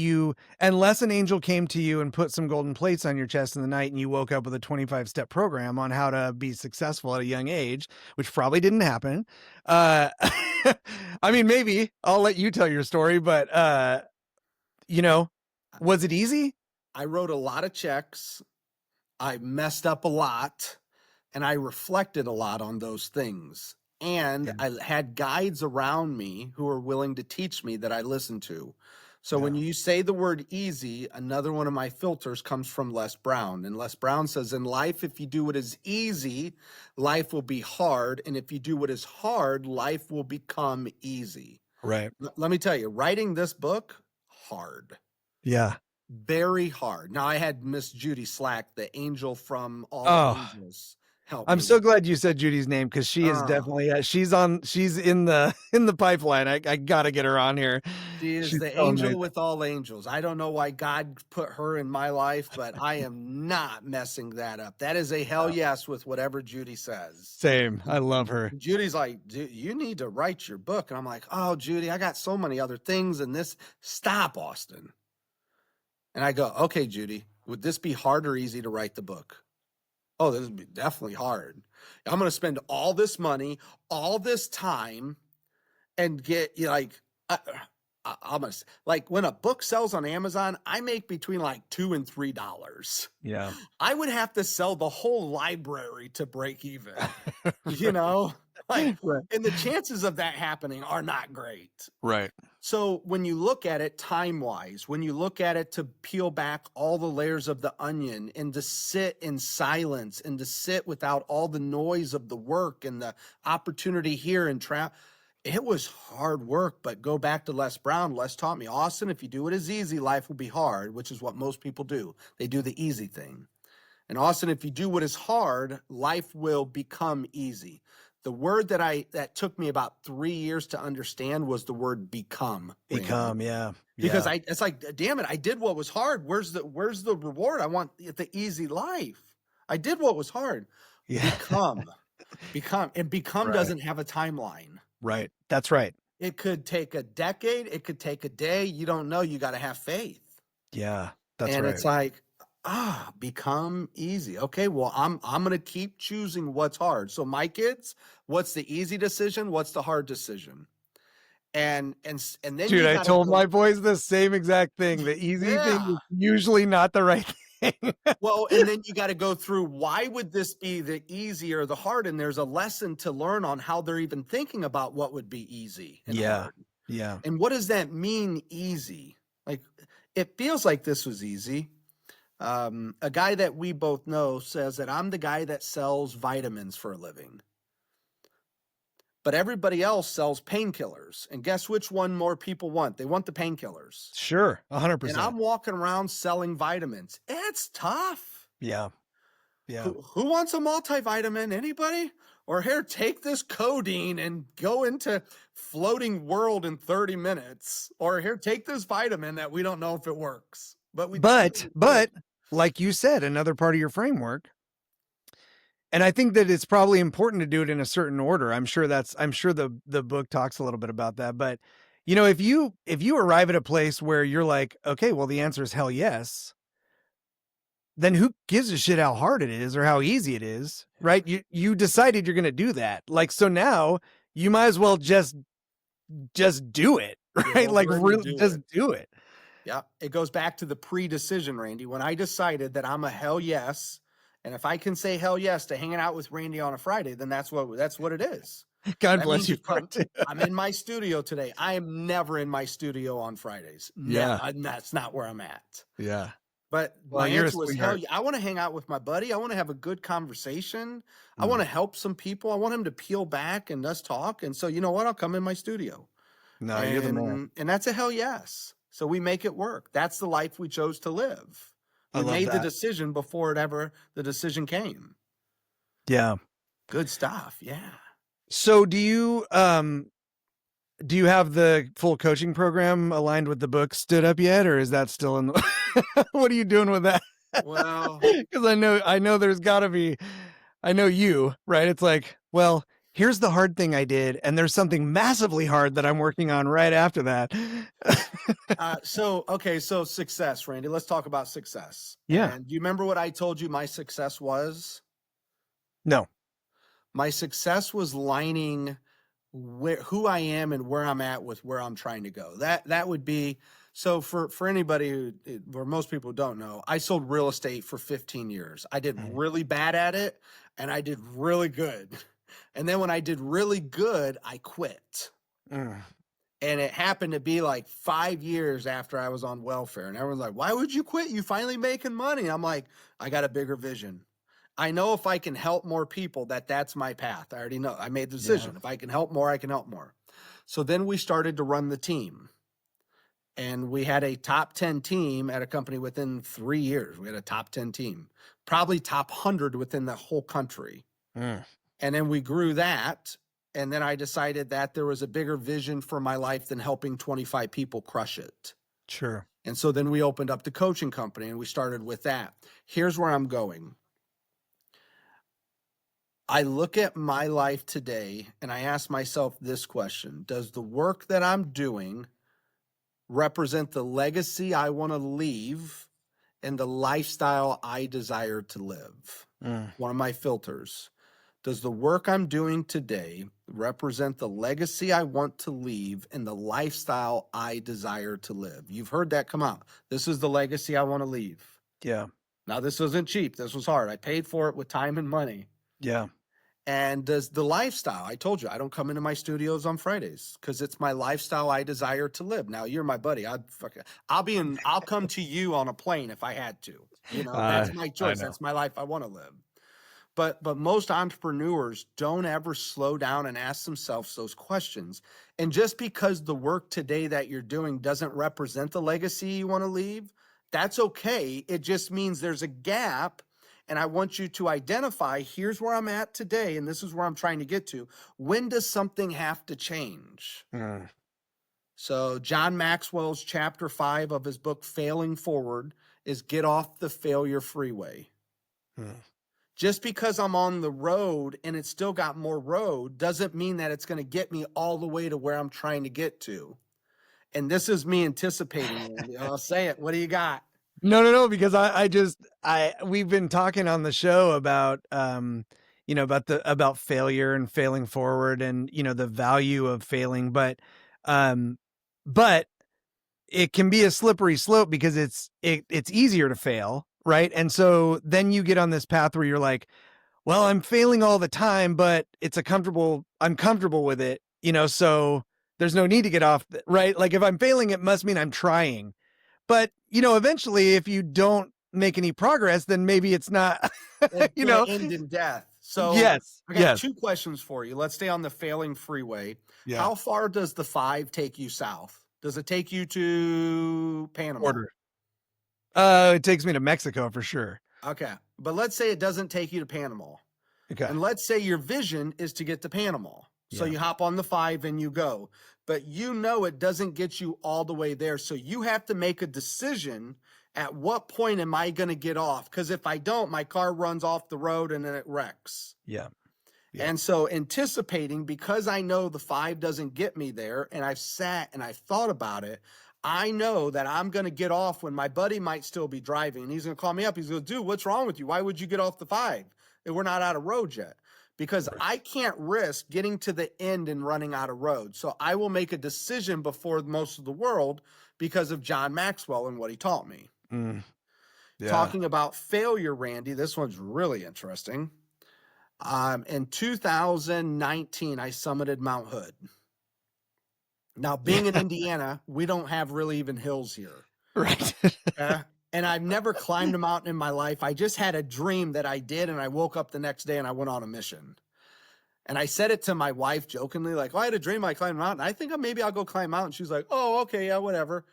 unless an angel came to you and put some golden plates on your chest in the night and you woke up with a 25-step program on how to be successful at a young age, which probably didn't happen. Uh, I mean, maybe I'll let you tell your story, but, you know, was it easy? I wrote a lot of checks. I messed up a lot, and I reflected a lot on those things. And Yeah. I had guides around me who were willing to teach me that I listened to. So when Yeah. you say the word easy, another one of my filters comes from Les Brown. And Les Brown says, in life, if you do what is easy, life will be hard. And if you do what is hard, life will become easy. Right. Let me tell you, writing this book, hard. Yeah. Very hard. Now I had Miss Judy Slack, the angel from All the Oh, Angels, help I'm me so with. glad you said Judy's name, because she is Uh, definitely she's in the in the pipeline. I gotta get her on here. she is She's the so angel amazing. with all angels. I don't know why God put her in my life, but I am not messing that up. That is a hell yes with whatever Judy says. Same. I love her. Judy's like, you need to write your book. And I'm like, oh, Judy, I got so many other things and this. Stop, Austin. And I go, okay, Judy, would this be hard or easy to write the book? Oh, this would be definitely hard. I'm going to spend all this money, all this time, and get I'm gonna like, when a book sells on Amazon, I make between like $2 and $3. Yeah. I would have to sell the whole library to break even. You know, like, Right. and the chances of that happening are not great. Right. So when you look at it time wise, when you look at it to peel back all the layers of the onion and to sit in silence and to sit without all the noise of the work and the opportunity here and it was hard work. But go back to Les Brown. Les taught me, Austin, if you do it as easy, life will be hard, which is what most people do. They do the easy thing. And Austin, if you do what is hard, life will become easy. The word that took me about 3 years to understand was the word become. Randy. Become. Yeah. Because Yeah. it's like, damn it, I did what was hard. Where's the reward? I want the easy life. I did what was hard. Yeah. Become, and become Right. doesn't have a timeline. Right. That's right. It could take a decade. It could take a day. You don't know. You got to have faith. Yeah. That's And right. it's like, become easy. Okay, well, I'm gonna keep choosing what's hard. So my kids, what's the easy decision? What's the hard decision? And then Dude, you I gotta told go. my boys the same exact thing. The easy thing Yeah. is usually not the right thing. Well, and then you got to go through, why would this be the easy or the hard? And there's a lesson to learn on how they're even thinking about what would be easy and Yeah. hard. Yeah. And what does that mean, easy? Like, it feels like this was easy. A guy that we both know says that I'm the guy that sells vitamins for a living, but everybody else sells painkillers. And guess which one more people want? They want the painkillers. Sure. And 100%. I'm walking around selling vitamins. It's tough. Yeah. Yeah. Who wants a multivitamin? Anybody? Or here, take this codeine and go into floating world in 30 minutes. Or here, take this vitamin that we don't know if it works. But like you said, another part of your framework. And I think that it's probably important to do it in a certain order. I'm sure the book talks a little bit about that. But if you arrive at a place where you're like, okay, well, the answer is hell yes, then who gives a shit how hard it is or how easy it is, right? You decided you're going to do that. Like, so now you might as well just do it, right? Like, really just do it. Yeah. It goes back to the pre-decision, Randy. When I decided that I'm a hell yes, and if I can say hell yes to hanging out with Randy on a Friday, then that's what it is. God bless you. I'm in my studio today. I am never in my studio on Fridays. Yeah. And that's not where I'm at. Yeah. But my answer was, hell yeah, I want to hang out with my buddy. I want to have a good conversation. I want to help some people. I want him to peel back and us talk. And so, you know what? I'll come in my studio. No, you're the man. And that's a hell yes. So we make it work. That's the life we chose to live. We made the decision before the decision came. Yeah. Good stuff. Yeah. So do you have the full coaching program aligned with the book stood up yet, or is that still in the what are you doing with that? Well, because I know there's gotta be, I know you, right? It's like, well, here's the hard thing I did, and there's something massively hard that I'm working on right after that. So success, Randy. Let's talk about success. Yeah. And do you remember what I told you my success was? No. My success was lining who I am and where I'm at with where I'm trying to go. That would be, so for anybody or most people who don't know, I sold real estate for 15 years. I did really bad at it, and I did really good. And then when I did really good, I quit. And it happened to be like 5 years after I was on welfare. And everyone's like, why would you quit? You finally making money. I'm like, I got a bigger vision. I know if I can help more people, that's my path. I already know. I made the decision. Yeah. If I can help more, I can help more. So then we started to run the team. And we had a top 10 team at a company within 3 years. We had a top 10 team, probably top 100 within the whole country. And then we grew that. And then I decided that there was a bigger vision for my life than helping 25 people crush it. Sure. And so then we opened up the coaching company and we started with that. Here's where I'm going. I look at my life today and I ask myself this question: does the work that I'm doing represent the legacy I want to leave and the lifestyle I desire to live? One of my filters. Does the work I'm doing today represent the legacy I want to leave and the lifestyle I desire to live? You've heard that come out. This is the legacy I want to leave. Yeah. Now, this wasn't cheap. This was hard. I paid for it with time and money. Yeah. And does the lifestyle, I told you, I don't come into my studios on Fridays because it's my lifestyle I desire to live. Now, you're my buddy. I'll come to you on a plane if I had to. That's my choice. That's my life I want to live. But most entrepreneurs don't ever slow down and ask themselves those questions. And just because the work today that you're doing doesn't represent the legacy you want to leave, that's okay. It just means there's a gap. And I want you to identify, here's where I'm at today, and this is where I'm trying to get to. When does something have to change? So John Maxwell's chapter 5 of his book, Failing Forward, is get off the failure freeway. Just because I'm on the road and it's still got more road doesn't mean that it's going to get me all the way to where I'm trying to get to. And this is me anticipating. I'll say it. What do you got? No, because we've been talking on the show about, about failure and failing forward and, the value of failing, but it can be a slippery slope because it's easier to fail, right? And so then you get on this path where you're like, well, I'm failing all the time, but I'm comfortable with it, so there's no need to get off, right? Like if I'm failing, it must mean I'm trying. But, eventually if you don't make any progress, then maybe it's not, It's you going know, to end in death. So yes, I got yes. two questions for you. Let's stay on the failing freeway. Yeah. How far does the 5 take you south? Does it take you to Panama? Order. It takes me to Mexico for sure. Okay. But let's say it doesn't take you to Panama. Okay. And let's say your vision is to get to Panama. So Yeah. you hop on the 5 and you go. But it doesn't get you all the way there. So you have to make a decision. At what point am I going to get off? Because if I don't, my car runs off the road and then it wrecks. Yeah. Yeah. And so anticipating, because I know the 5 doesn't get me there, and I've sat and I've thought about it, I know that I'm going to get off when my buddy might still be driving. And he's going to call me up. He's going to, dude, what's wrong with you? Why would you get off the 5? And we're not out of road yet. Because Right. I can't risk getting to the end and running out of road. So I will make a decision before most of the world because of John Maxwell and what he taught me. Yeah. Talking about failure, Randy, this one's really interesting. In 2019, I summited Mount Hood. Now, being in Indiana, we don't have really even hills here. Right. And I've never climbed a mountain in my life. I just had a dream that I did, and I woke up the next day and I went on a mission. And I said it to my wife jokingly, like, I had a dream I climbed a mountain. I think maybe I'll go climb a mountain. She's like, oh, okay, yeah, whatever.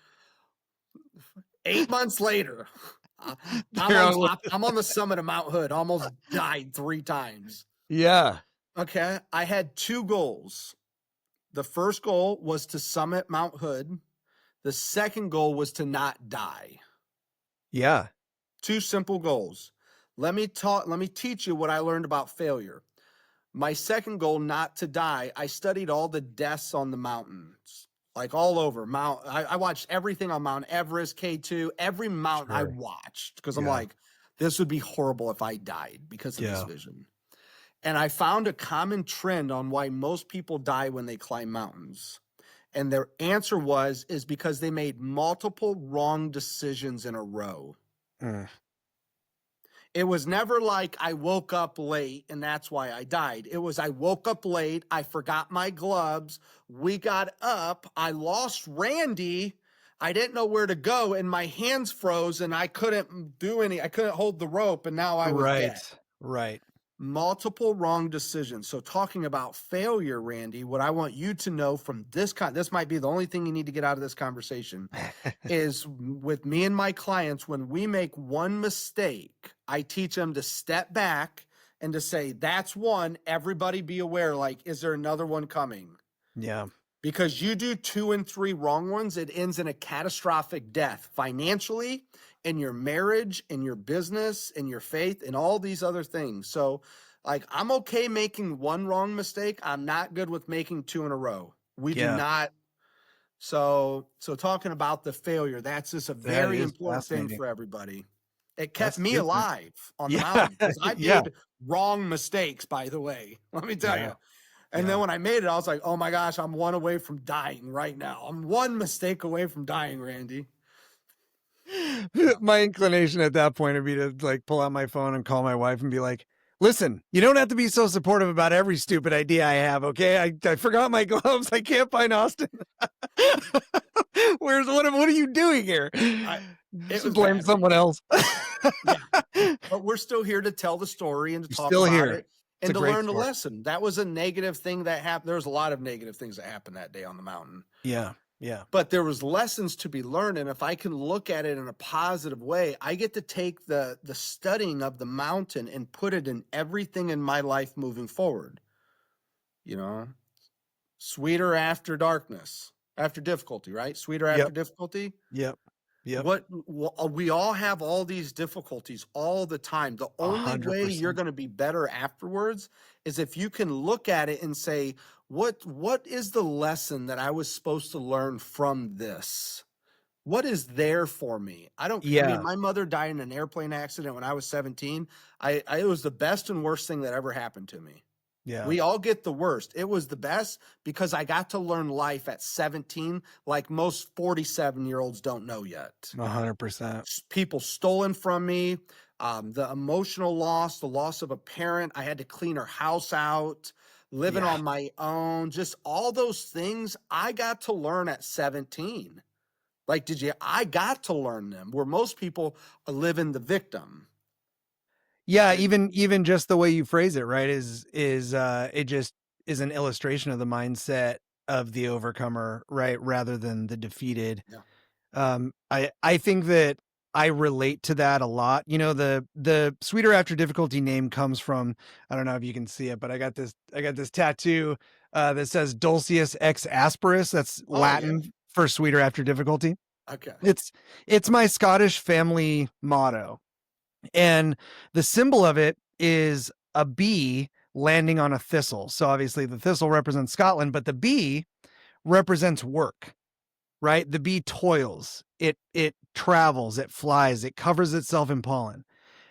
8 months later, I'm on the summit of Mount Hood, almost died 3 times. Yeah. Okay. I had 2 goals. The first goal was to summit Mount Hood. The second goal was to not die. Yeah. 2 simple goals. Let me teach you what I learned about failure. My second goal, not to die, I studied all the deaths on the mountains, like all over. I watched everything on Mount Everest, K2, every mountain I watched, because I'm like, this would be horrible if I died because of this vision. And I found a common trend on why most people die when they climb mountains. And their answer is because they made multiple wrong decisions in a row. It was never like I woke up late and that's why I died. It was I woke up late, I forgot my gloves, we got up, I lost Randy, I didn't know where to go, and my hands froze and I couldn't hold the rope, and now I was dead. Right. Multiple wrong decisions. So talking about failure, Randy, what I want you to know from this might be the only thing you need to get out of this conversation is with me and my clients, when we make one mistake, I teach them to step back and to say, that's one, everybody be aware, like, is there another one coming? Yeah. Because you do 2 and 3 wrong ones, it ends in a catastrophic death financially, in your marriage, in your business, in your faith, and all these other things. So, like, I'm okay making one wrong mistake. I'm not good with making 2 in a row. We do not. So talking about the failure, that's just a very important thing for everybody. It kept me alive on the mountain, because I made wrong mistakes, by the way. Let me tell you. And then when I made it, I was like, oh my gosh, I'm one away from dying right now. I'm one mistake away from dying, Randy. My inclination at that point would be to like pull out my phone and call my wife and be like, listen, you don't have to be so supportive about every stupid idea I have. Okay. I forgot my gloves. I can't find Austin. What are you doing here? Just blame someone else. But we're still here to tell the story and to talk still about here. it and to learn the lesson. That was a negative thing that happened. There was a lot of negative things that happened that day on the mountain. Yeah. Yeah. But there was lessons to be learned. And if I can look at it in a positive way, I get to take the studying of the mountain and put it in everything in my life moving forward. You know, sweeter after darkness, after difficulty, right? Sweeter after difficulty. Yep. What we all have all these difficulties all the time. The only way 100%. you're going to be better afterwards is if you can look at it and say, what is the lesson that I was supposed to learn from this? What is there for me? I mean, my mother died in an airplane accident when I was 17. It was the best and worst thing that ever happened to me. Yeah. We all get the worst. It was the best because I got to learn life at 17 like most 47-year-olds don't know yet. 100%. People stolen from me, the emotional loss, the loss of a parent. I had to clean her house out, living Yeah. on my own, just all those things I got to learn at 17. Like, did you? I got to learn them where most people live in the victim. Yeah, And even just the way you phrase it, right, is it just is an illustration of the mindset of the overcomer, right, rather than the defeated. yeah. I think that I relate to that a lot. You know, the sweeter after difficulty name comes from, I don't know if you can see it, but I got this tattoo that says Dulcius ex asperus. That's Oh, yeah. Latin for sweeter after difficulty. Okay. It's it's my Scottish family motto. And the symbol of it is a bee landing on a thistle. So obviously the thistle represents Scotland, but the bee represents work, right? The bee toils, it travels, it flies, it covers itself in pollen.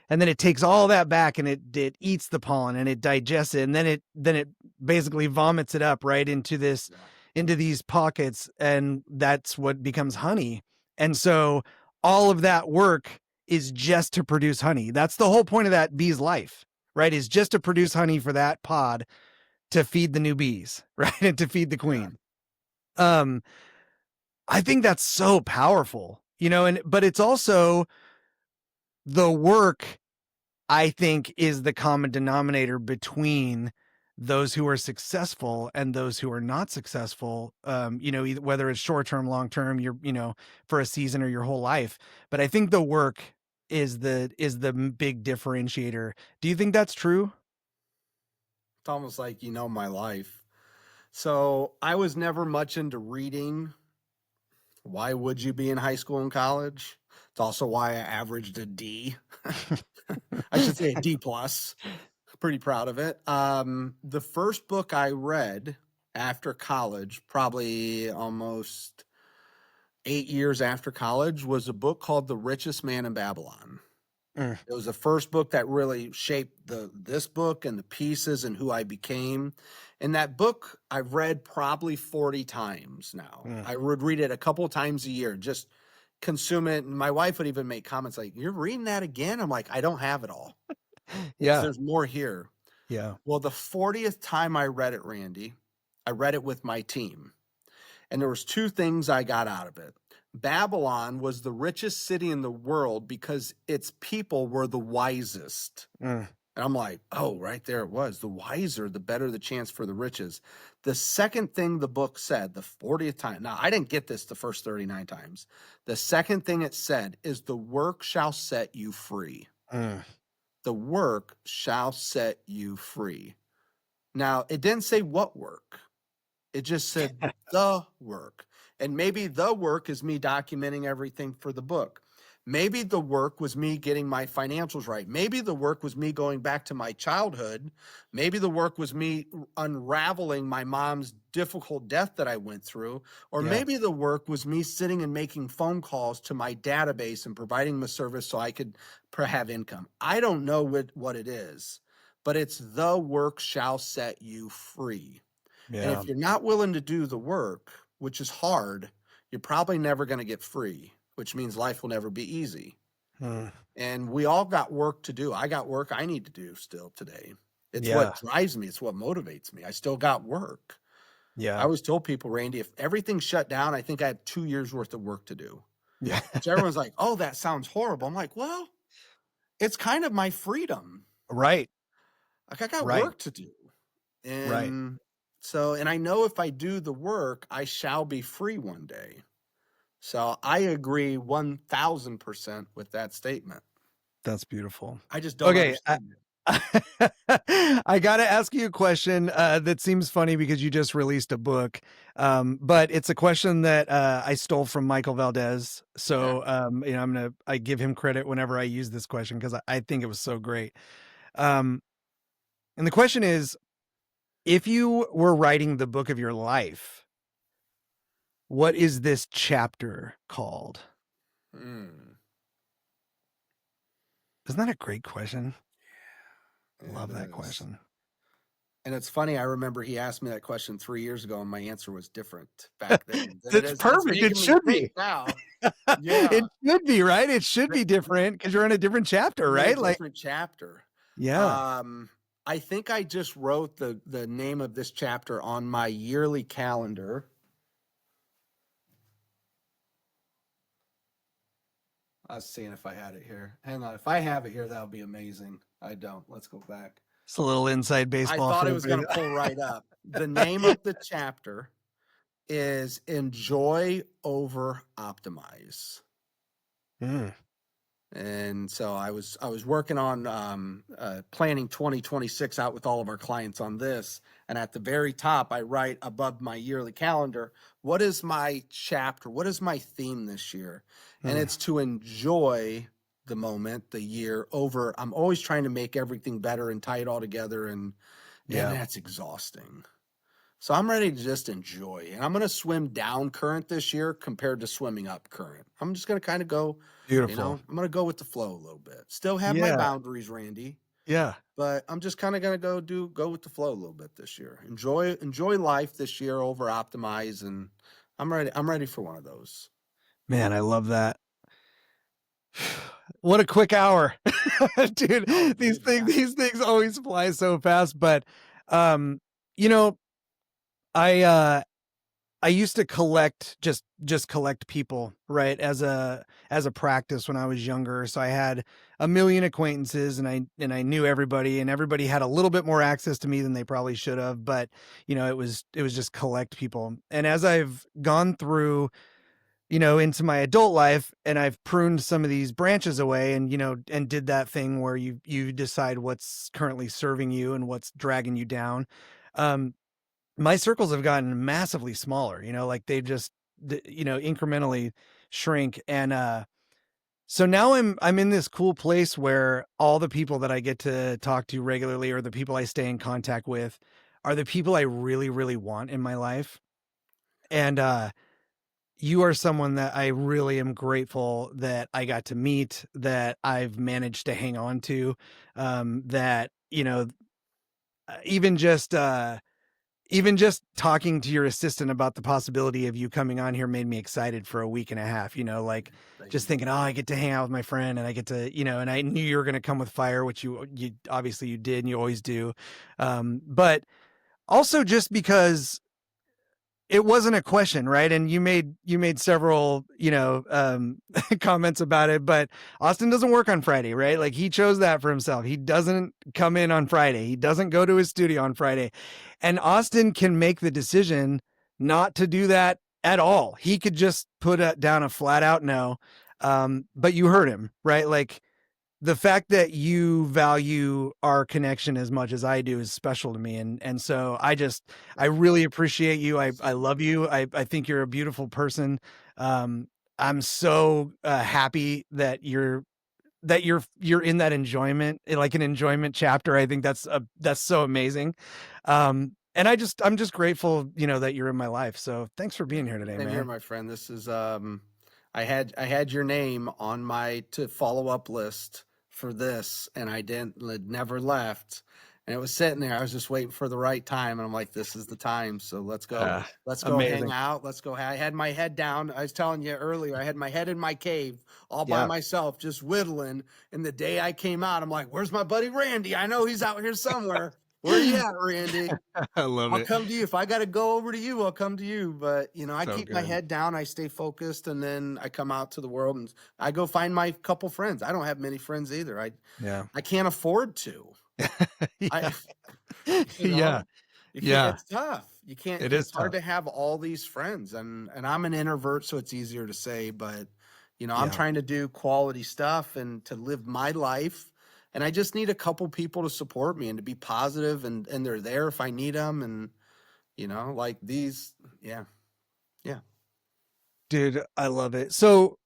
And then it takes all that back and it eats the pollen and it digests it and then it basically vomits it up right into this Yeah. into these pockets and that's what becomes honey. And so all of that work is just to produce honey. That's the whole point of that bee's life, right? Is just to produce honey for that pod to feed the new bees, right? And to feed the Yeah. queen. Um I think that's so powerful, you know, and but it's also the work I think is the common denominator between those who are successful and those who are not successful. You know, either, whether it's short term, long term, you're, you know, for a season or your whole life. But I think the work is the big differentiator. Do you think that's true? It's almost like you know my life. So I was never much into reading. Why would you be in high school and college? It's also why I averaged a D. I should say a D plus. Pretty proud of it. The first book I read after college, probably almost 8 years after college, was a book called The Richest Man in Babylon. Mm, It was the first book that really shaped this book and the pieces and who I became. And that book I've read probably 40 times now. mm. I would read it a couple times a year, just consume it. And my wife would even make comments like, "You're reading that again?" I'm like, "I don't have it all. Yeah, There's more here." yeah. Well, the 40th time I read it, Randy, I read it with my team. And there was two things I got out of it. Babylon was the richest city in the world because its people were the wisest. Mm, And I'm like, oh, right there it was. The wiser, the better the chance for the riches. The second thing the book said, the 40th time, now I didn't get this the first 39 times. The second thing it said is the work shall set you free. mm. The work shall set you free. Now, it didn't say what work. It just said the work. And maybe the work is me documenting everything for the book. Maybe the work was me getting my financials right. Maybe the work was me going back to my childhood. Maybe the work was me unraveling my mom's difficult death that I went through. Or Yeah, maybe the work was me sitting and making phone calls to my database and providing them a service so I could have income. I don't know what it is, but it's the work shall set you free. And yeah. if you're not willing to do the work, which is hard, you're probably never going to get free, which means life will never be easy. Mm, And we all got work to do. I got work I need to do still today. It's what yeah, drives me, it's what motivates me. I still got work. I yeah, always told people, Randy, if everything shut down, I think I had 2 years worth of work to do. yeah. Which everyone's like, oh, that sounds horrible. I'm like, well, it's kind of my freedom. Right, Like I got right, work to do. right. And so, and I know if I do the work, I shall be free one day. So I agree 1000% with that statement. That's beautiful. I just don't Okay, understand it. I gotta ask you a question that seems funny because you just released a book, but it's a question that I stole from Michael Valdez. Okay. So you know, I give him credit whenever I use this question because I think it was so great. Um, and the question is, if you were writing the book of your life, what is this chapter called? Mm, Isn't that a great question? it Love that is. question. And it's funny, I remember he asked me that question 3 years ago, and my answer was different back then than it It's is. It's perfect. It making me should think be. now. Yeah. It should be, right? It should be different because you're in a different chapter, I'm in a right? Like, different chapter. yeah. Um, I think I just wrote the name of this chapter on my yearly calendar. I was seeing if I had it here. Hang on. If I have it here, that would be amazing. I don't. Let's go back. It's a little inside I baseball thought for it was going everybody. to pull right up. The name of the chapter is Enjoy Over Optimize. Mm. And so I was working on planning 2026 out with all of our clients on this. And at the very top, I write above my yearly calendar, what is my chapter? What is my theme this year? And Mm. it's to enjoy the moment, the year over. I'm always trying to make everything better and tie it all together. And Yeah. that's exhausting. So I'm ready to just enjoy. And I'm going to swim down current this year compared to swimming up current. I'm just going to kind of go, Beautiful. I'm going to go with the flow a little bit. Still have my Yeah. boundaries, Randy, Yeah. but I'm just kind of going to go with the flow a little bit this year. Enjoy life this year, over optimize, and I'm ready for one of those. Man, I love that. What a quick hour. Dude, Oh, these dude, yeah. things always fly so fast, but you know, I I used to collect just collect people, right? As a practice when I was younger. So I had a million acquaintances and I knew everybody and everybody had a little bit more access to me than they probably should have, but it was just collect people. And as I've gone through into my adult life and I've pruned some of these branches away and, and did that thing where you decide what's currently serving you and what's dragging you down. Um, my circles have gotten massively smaller, like they just, incrementally shrink. And, so now I'm in this cool place where all the people that I get to talk to regularly or the people I stay in contact with are the people I really, really want in my life. And, you are someone that I really am grateful that I got to meet, that I've managed to hang on to, that, even even just talking to your assistant about the possibility of you coming on here made me excited for a week and a half, like Thank just you. thinking, oh, I get to hang out with my friend and I get to, and I knew you were going to come with fire, which you obviously you did and you always do. But also just because it wasn't a question, right? And you made several, comments about it, but Austin doesn't work on Friday, right? Like he chose that for himself. He doesn't come in on Friday. He doesn't go to his studio on Friday. And Austin can make the decision not to do that at all. He could just down a flat out no. But you heard him, right? Like the fact that you value our connection as much as I do is special to me. And so I really appreciate you. I Same love here. you. I think you're a beautiful person. Um, I'm so happy that you're in that enjoyment, like an enjoyment chapter. I think that's so amazing. And I'm just grateful, that you're in my life. So thanks for Yeah. being here today, Same here, man. my friend. This is I had your name on my to follow up list for this, and I didn't it never left. And it was sitting there. I was just waiting for the right time, and I'm like, this is the time. So let's go hang Amazing. out. Let's go. I had my head down. I was telling you earlier, I had my head in my cave all by Yeah. myself, just whittling. And the day I came out, I'm like, where's my buddy Randy? I know he's out here somewhere. Where you at, Randy? I love I'll it. come to you. If I got to go over to you, I'll come to you. But, I So keep my good. head down. I stay focused, and then I come out to the world and I go find my couple friends. I don't have many friends either. Yeah. I can't afford to. I, Yeah. you Yeah. know, you can't, Yeah. it's tough. You can't, It is it's hard tough. to have all these friends. And I'm an introvert, so it's easier to say, but, I'm Yeah. trying to do quality stuff and to live my life. And I just need a couple people to support me and to be positive, and they're there if I need them. And, like these, yeah, yeah. Dude, I love it. So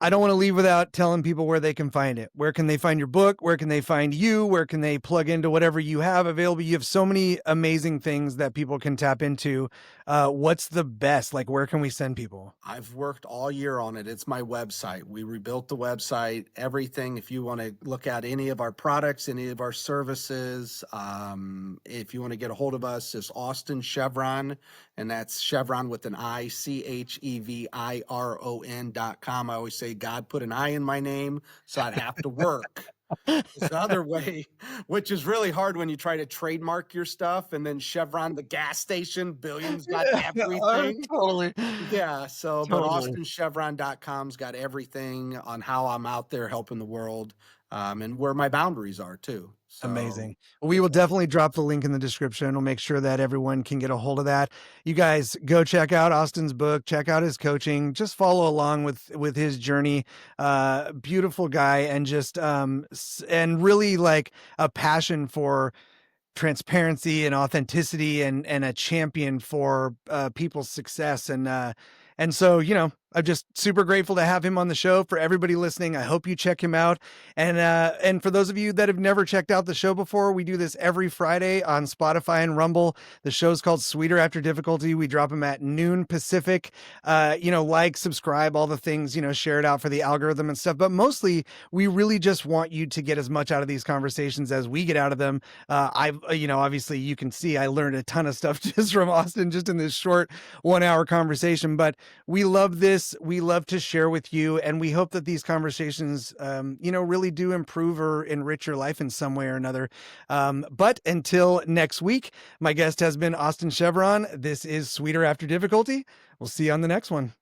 I don't want to leave without telling people where they can find it. Where can they find your book? Where can they find you? Where can they plug into whatever you have available? You have so many amazing things that people can tap into. What's the best? Like, where can we send people? I've worked all year on it. It's my website. We rebuilt the website, everything. If you want to look at any of our products, any of our services, if you want to get a hold of us, it's Austin Cheviron, and that's Chevron with an I, Cheviron.com. I always say God put an I in my name, so I'd have to work. This other way, which is really hard when you try to trademark your stuff, and then Chevron, the gas station, Billions got everything. Totally. Yeah, so but Totally. AustinChevron.com's got everything on how I'm out there helping the world, and where my boundaries are too. So Amazing. We yeah. will definitely drop the link in the description. We'll make sure that everyone can get a hold of that. You guys go check out Austin's book, check out his coaching, just follow along with his journey. Beautiful guy, and just and really like a passion for transparency and authenticity, and a champion for people's success. And so, I'm just super grateful to have him on the show. For everybody listening, I hope you check him out. And for those of you that have never checked out the show before, we do this every Friday on Spotify and Rumble. The show's called Sweeter After Difficulty. We drop them at noon Pacific. Like, subscribe, all the things, share it out for the algorithm and stuff. But mostly, we really just want you to get as much out of these conversations as we get out of them. Obviously you can see I learned a ton of stuff just from Austin, just in this short 1 hour conversation, but we love this. We love to share with you, and we hope that these conversations, really do improve or enrich your life in some way or another. But until next week, my guest has been Austin Cheviron. This is Sweeter After Difficulty. We'll see you on the next one.